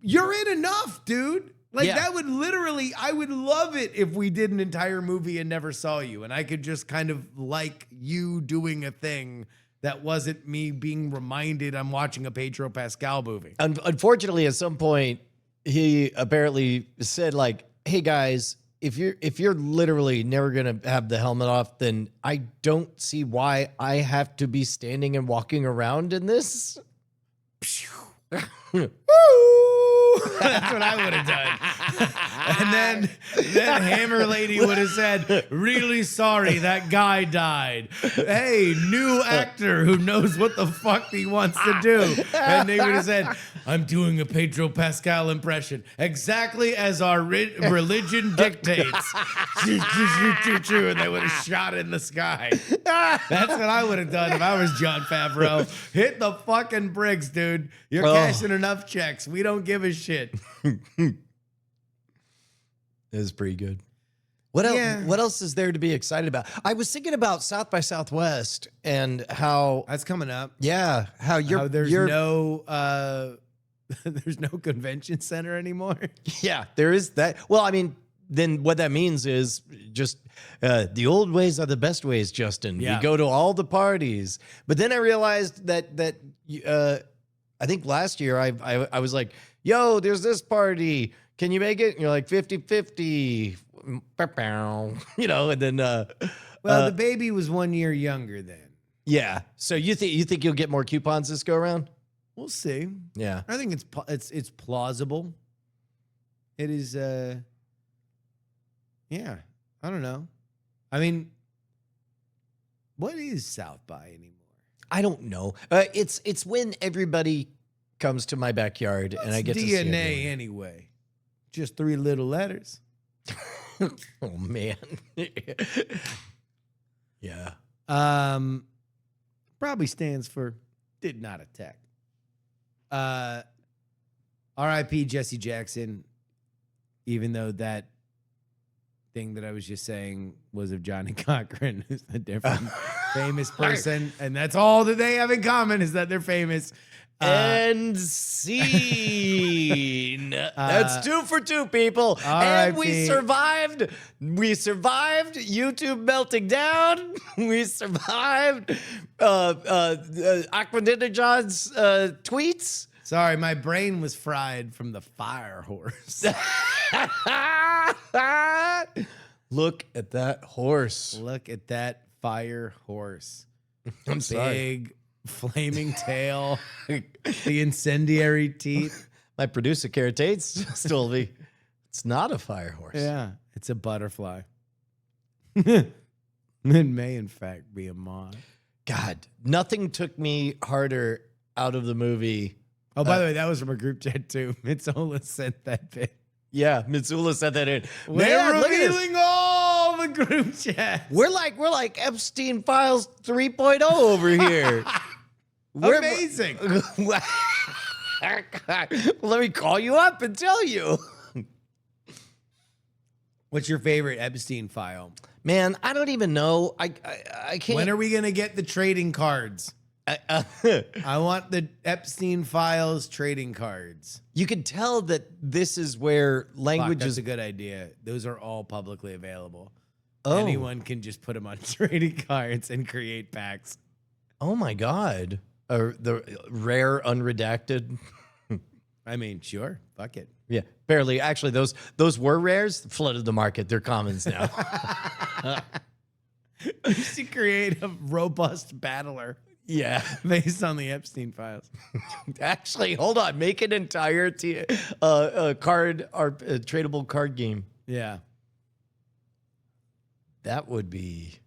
you're in enough, dude. Like, Yeah. that would literally, I would love it if we did an entire movie and never saw you. And I could just kind of like you doing a thing that wasn't me being reminded I'm watching a Pedro Pascal movie. Unfortunately, at some point, he apparently said, like, hey guys, if you're literally never gonna have the helmet off, then I don't see why I have to be standing and walking around in this. That's what I would have done. And then Hammer Lady would have said, really sorry, that guy died. Hey, new actor who knows what the fuck he wants to do. And they would have said, I'm doing a Pedro Pascal impression, exactly as our religion dictates. And they would have shot it in the sky. That's what I would have done if I was Jon Favreau. Hit the fucking bricks, dude. You're cashing enough checks. We don't give a shit. It was pretty good. What else? Yeah. What else is there to be excited about? I was thinking about South by Southwest and how, That's coming up. yeah, how How there's you're no there's no convention center anymore. yeah, there is that. Well, I mean, then what that means is just the old ways are the best ways, Justin. Yeah. We go to all the parties. But then I realized that I think last year I was like, yo, there's this party. Can you make it? And you're like 50-50. You know, and then Well, the baby was 1 year younger then. yeah. So you think you'll get more coupons this go around? We'll see. Yeah. I think it's plausible. It is yeah, I don't know. I mean, what is South by anymore? I don't know. It's when everybody comes to my backyard and I get to see DNA everyone. anyway. Just 3 little letters. Oh man. Yeah. Probably stands for did not attack. R.I.P. Jesse Jackson, even though that thing that I was just saying was of Johnny Cochran, who's a different famous person, and that's all that they have in common is that they're famous. And scene. That's 2 for 2, people. And we R.I.P. survived. We survived YouTube melting down. We survived Ahmadinejad's tweets. Sorry, my brain was fried from the fire horse. Look at that horse. Look at that fire horse. I'm sorry. Big flaming tail, the incendiary teeth. My producer, Kara Tate's, told me it's not a fire horse. Yeah, it's a butterfly. It may, in fact, be a moth. God, nothing took me harder out of the movie. Oh, by the way, that was from a group chat too. Mitzola sent that bit. Yeah, Mitsula said that in. We're Man, look at this. revealing all the group chats. We're like Epstein Files 3.0 over here. We're Amazing. Let me call you up and tell you. What's your favorite Epstein file? Man, I don't even know. I can't. When are we gonna get the trading cards? I want the Epstein files trading cards. You can tell that this is where language That's is. a good idea. Those are all publicly available. Oh. Anyone can just put them on trading cards and create packs. Oh my God. The rare unredacted. I mean, sure. Fuck it. Yeah, barely. Actually, those were rares. Flooded the market. They're commons now. You should create a robust battler Yeah. based on the Epstein files. Actually, hold on. Make an entire card or tradable card game. Yeah. That would be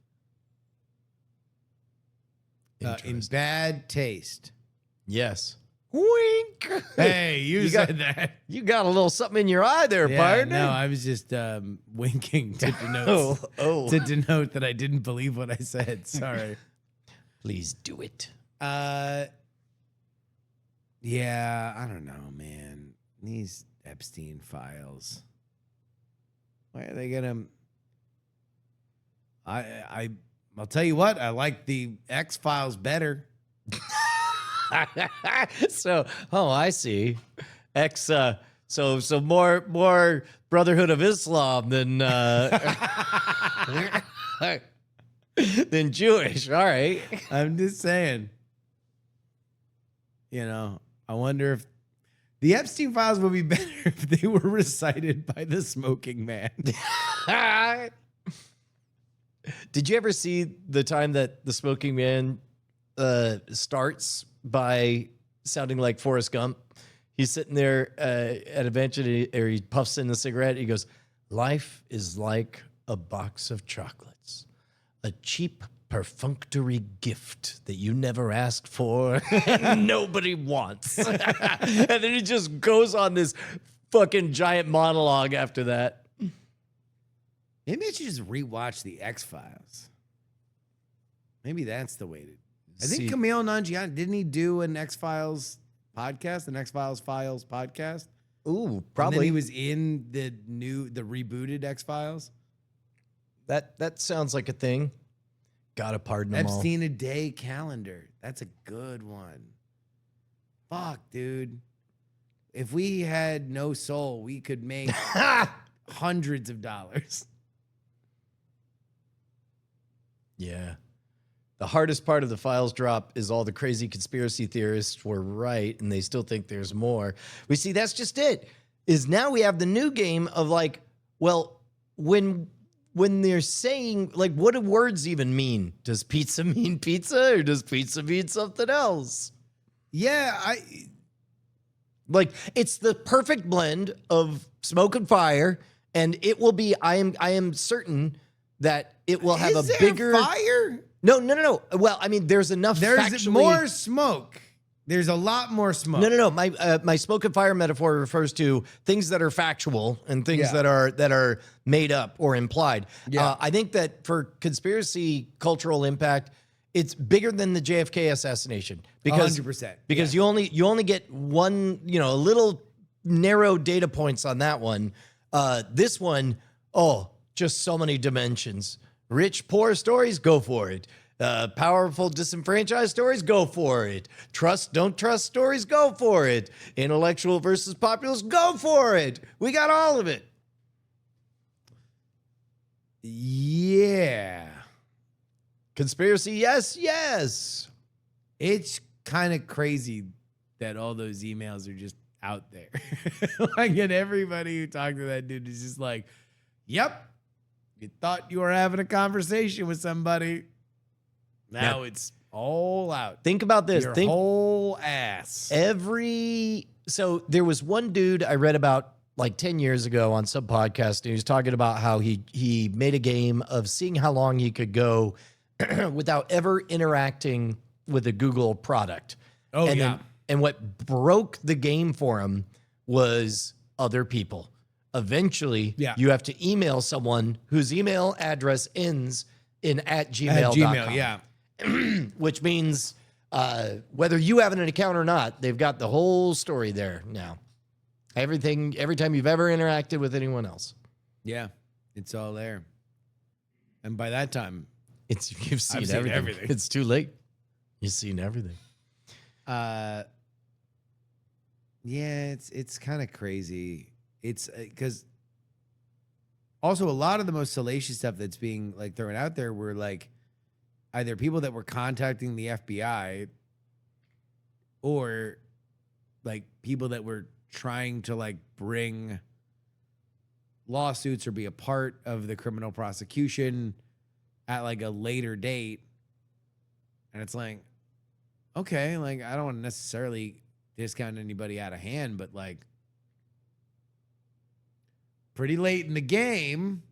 In interesting. bad taste. Yes. Wink. Hey, you got- said that. You got a little something in your eye there, Yeah, partner. no, I was just winking to denote Oh. to denote that I didn't believe what I said. Sorry. Please do it. Yeah, I don't know, man. These Epstein files. Why are they gonna? I'll tell you what. I like the X Files better. So, I see. So more Brotherhood of Islam than than Jewish. All right. I'm just saying. You know, I wonder if the Epstein files would be better if they were recited by the smoking man. Did you ever see the time that the Smoking Man starts by sounding like Forrest Gump? He's sitting there at a bench and he puffs in the cigarette. He goes, "Life is like a box of chocolates, a cheap perfunctory gift that you never asked for and nobody wants." And then he just goes on this fucking giant monologue after that. Maybe I should just rewatch the X Files. Maybe that's the way to. I think See- Camille Nanjiani, didn't he do an X Files podcast, an X Files podcast? Ooh, And then probably. he was in the rebooted X Files. That sounds like a thing. Gotta pardon them all. Epstein a Day calendar. That's a good one. Fuck, dude. If we had no soul, we could make hundreds of dollars. Yeah. The hardest part of the files drop is all the crazy conspiracy theorists were right and they still think there's more. We see that's just it. Is now we have the new game of like, well, when they're saying like what do words even mean? Does pizza mean pizza or does pizza mean something else? Yeah, Like it's the perfect blend of smoke and fire, and it will be. I am certain that it will have is a there bigger fire? No. Well, I mean, there's enough. There's factually, more smoke. There's a lot more smoke. No. My smoke and fire metaphor refers to things that are factual and things Yeah. that are made up or implied. Yeah. I think that for conspiracy cultural impact, it's bigger than the JFK assassination because 100%. because you only get one, a little narrow data points on that one. This one, just so many dimensions. Rich, poor stories, go for it. Powerful disenfranchised stories, go for it. Trust, don't trust stories, go for it. Intellectual versus populist, go for it. We got all of it. Yeah. Conspiracy, yes. It's kind of crazy that all those emails are just out there. Like, and everybody who talked to that dude is just like, yep, you thought you were having a conversation with somebody. Now it's all out. Think about this. Your Think whole ass. So there was one dude I read about like 10 years ago on some podcast, and he was talking about how he made a game of seeing how long he could go without ever interacting with a Google product. Oh, and yeah. And what broke the game for him was other people. Eventually, Yeah. you have to email someone whose email address ends in @gmail.com. Gmail, yeah. Which means whether you have an account or not, they've got the whole story there now. Every time you've ever interacted with anyone else. Yeah. It's all there. And by that time, You've seen, seen everything. everything. It's too late. You've seen everything. yeah, it's kind of crazy. It's because also a lot of the most salacious stuff that's being like thrown out there were like either people that were contacting the FBI or like people that were trying to like bring lawsuits or be a part of the criminal prosecution at like a later date. And it's like, okay, like I don't want to necessarily discount anybody out of hand, but like pretty late in the game,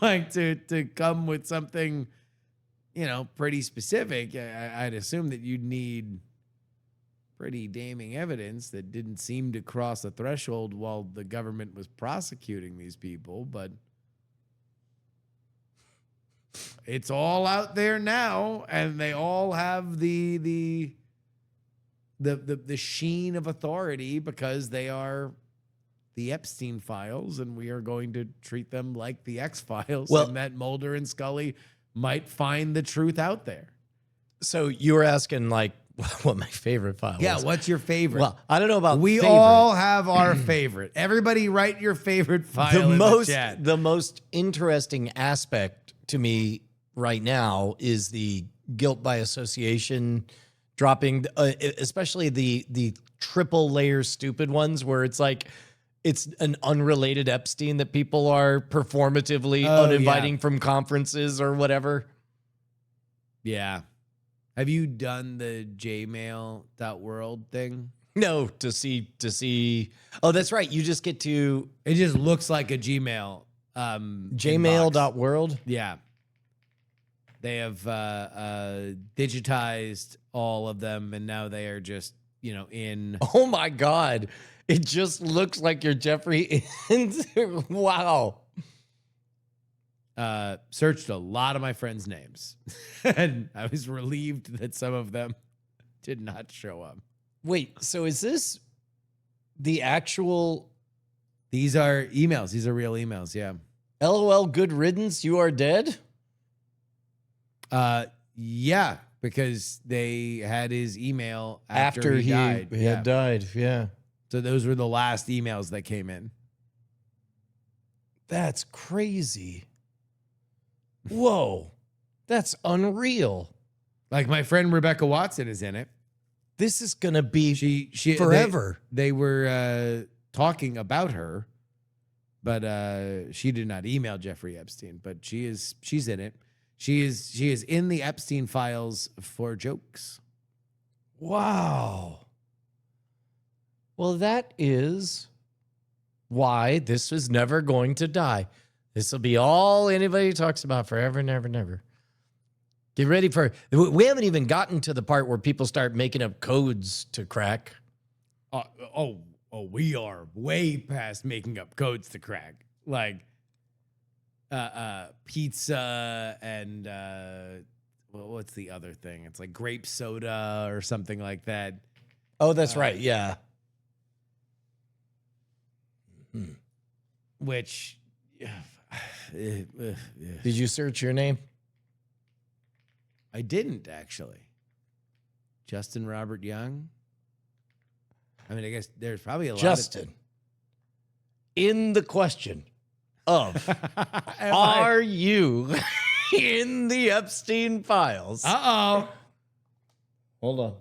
like to come with something, you know, pretty specific. I'd assume that you'd need pretty damning evidence that didn't seem to cross the threshold while the government was prosecuting these people, but it's all out there now, and they all have the sheen of authority because they are the Epstein files, and we are going to treat them like the X Files, Well- and that Mulder and Scully might find the truth out there. So you were asking like what my favorite file Yeah, was. what's your favorite? Well, I don't know about we favorite. all have our favorite. Everybody write your favorite file in the chat. The most interesting aspect to me right now is the guilt by association dropping, especially the triple layer stupid ones where it's like it's an unrelated Epstein that people are performatively uninviting from conferences or whatever. Yeah. Have you done the jmail.world thing? No, to see. Oh, that's right. You just get to It just looks like a Gmail. Inbox. jmail.world. Yeah. They have digitized all of them, and now they are just, you know, in. Oh my God. It just looks like you're Jeffrey. Wow. Searched a lot of my friends' names, and I was relieved that some of them did not show up. Wait, so is this the actual These are emails. These are real emails. Yeah. LOL good riddance, you are dead? Yeah, because they had his email after he died. had died. Yeah. So those were the last emails that came in. That's crazy. Whoa. That's unreal. Like my friend Rebecca Watson is in it. This is going to be She forever. They were talking about her, but she did not email Jeffrey Epstein. But she's in it. She is in the Epstein files for jokes. Wow. Well, that is why this is never going to die. This will be all anybody talks about forever and ever and ever. Get ready for. We haven't even gotten to the part where people start making up codes to crack. We are way past making up codes to crack. Like pizza and what's the other thing? It's like grape soda or something like that. Oh, that's right. Yeah. Which Did you search your name? I didn't actually. Justin Robert Young. I mean, I guess there's probably a lot Justin, in the question of, Am are you in the Epstein files? Uh-oh. Hold on.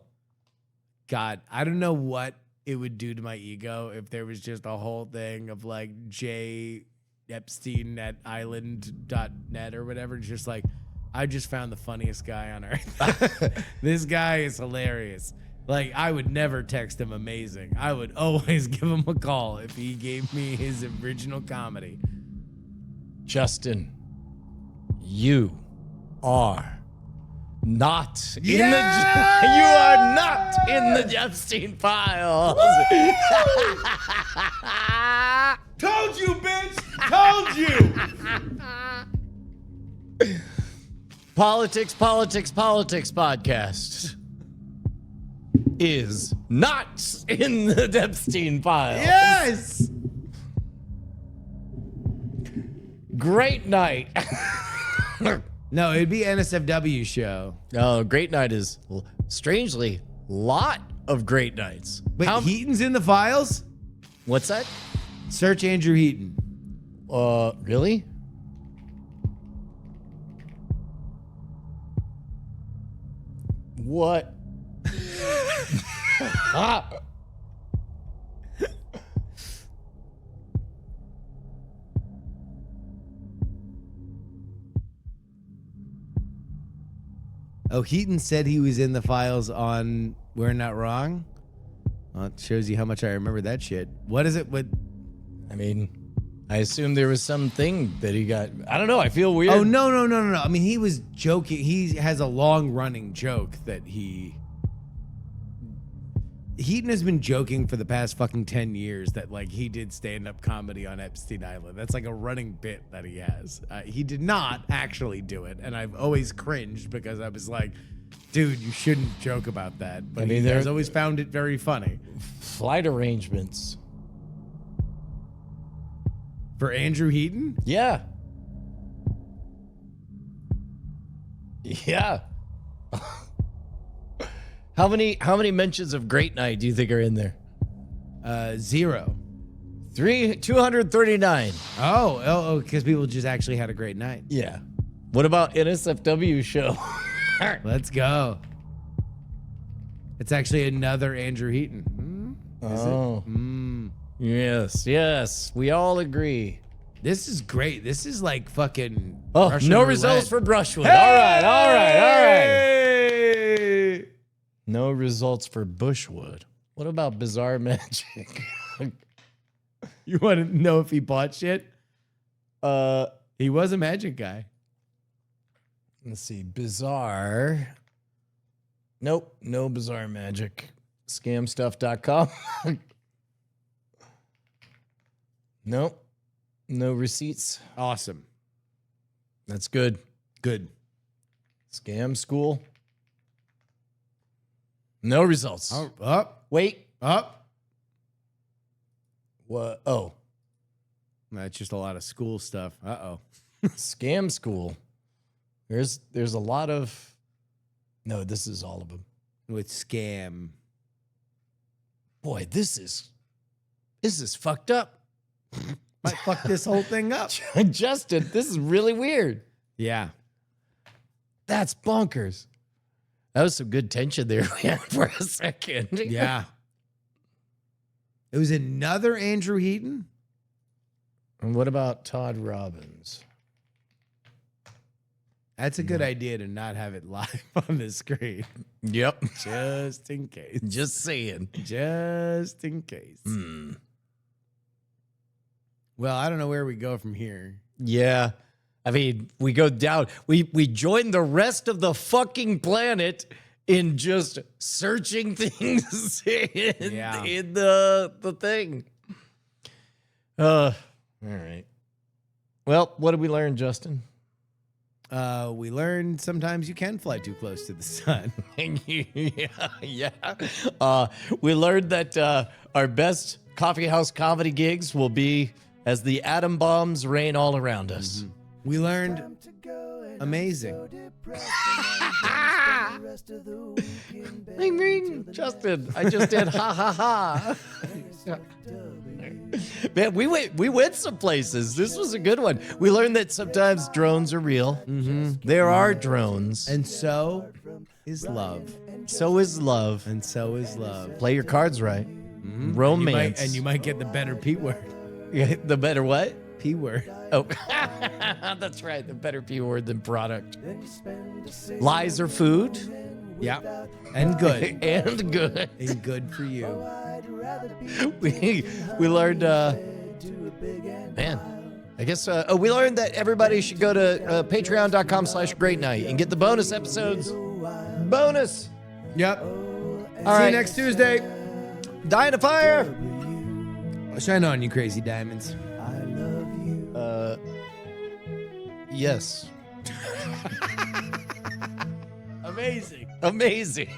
God, I don't know what it would do to my ego if there was just a whole thing of like J Epstein at island.net or whatever. Just like, I just found the funniest guy on earth. This guy is hilarious. Like, I would never text him amazing. I would always give him a call if he gave me his original comedy. Justin, you are not in the you are not in the Epstein files. Told you, bitch! Told you! Politics podcast is not in the Epstein files. Yes! Great night. No, it'd be NSFW show. Oh, Great Night is strangely lot of great nights. Wait, Heaton's in the files? What's that? Search Andrew Heaton. Really? What? Oh, Heaton said he was in the files on We're Not Wrong. Well, it shows you how much I remember that shit. What is it? What? I mean, I assume there was something that he got. I don't know. I feel weird. Oh, no. I mean, he was joking. He has a long running joke that Heaton has been joking for the past fucking 10 years that like he did stand-up comedy on Epstein Island. That's like a running bit that he has. He did not actually do it, and I've always cringed because I was like, dude, you shouldn't joke about that. But I mean, he has always found it very funny. Flight arrangements. For Andrew Heaton? Yeah. Yeah. How many mentions of Great Night do you think are in there? 0. 239. Oh, because people just actually had a great night. Yeah. What about NSFW show? Let's go. It's actually another Andrew Heaton. Is it? Yes. We all agree. This is great. This is like fucking. Oh, Russian no roulette. results for Brushwood. Hey! All right. No results for Bushwood. What about Bizarre Magic? You want to know if he bought shit? He was a magic guy. Let's see. Bizarre. Nope. No Bizarre Magic. Scamstuff.com. Nope. No receipts. Awesome. That's good. Good. Scam School. No results. Up. Wait. Up. What? Oh. That's just a lot of school stuff. Uh-oh. Scam School. There's a lot of. No, this is all of them. With scam. Boy, this is fucked up. Might fuck this whole thing up. Justin, this is really weird. Yeah. That's bonkers. That was some good tension there we had for a second. Yeah. It was another Andrew Heaton? And what about Todd Robbins? That's a good idea to not have it live on the screen. Yep. Just in case. Just saying. Just in case. Well, I don't know where we go from here. Yeah. I mean, we go down. We join the rest of the fucking planet in just searching things in the thing. All right. Well, what did we learn, Justin? We learned sometimes you can fly too close to the sun. Yeah. We learned that our best coffee house comedy gigs will be as the atom bombs rain all around us. We learned Amazing. Ring, ring. Justin, I just did ha ha ha. Man, we went some places. This was a good one. We learned that sometimes drones are real. Mm-hmm. There are drones. And so is love. So is love. And so is love. Play your cards right. Romance. And you might get the better P word. Yeah, the better what? P word. Oh, that's right. The better P word than product. Lies are food. Yeah. And good. And good. And good for you. We learned, man, I guess, we learned that everybody should go to patreon.com/great night and get the bonus episodes. Bonus. Yep. All See right. you next Tuesday. Die in a fire. Shine on, you crazy diamonds. Yes. Amazing. Amazing.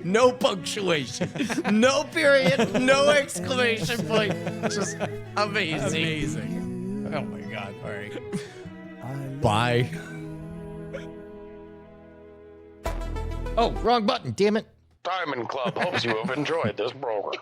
No punctuation. No period. No exclamation point. Just amazing. Amazing. Oh my God. All right. Bye. Oh, wrong button. Damn it. Diamond Club hopes you have enjoyed this program.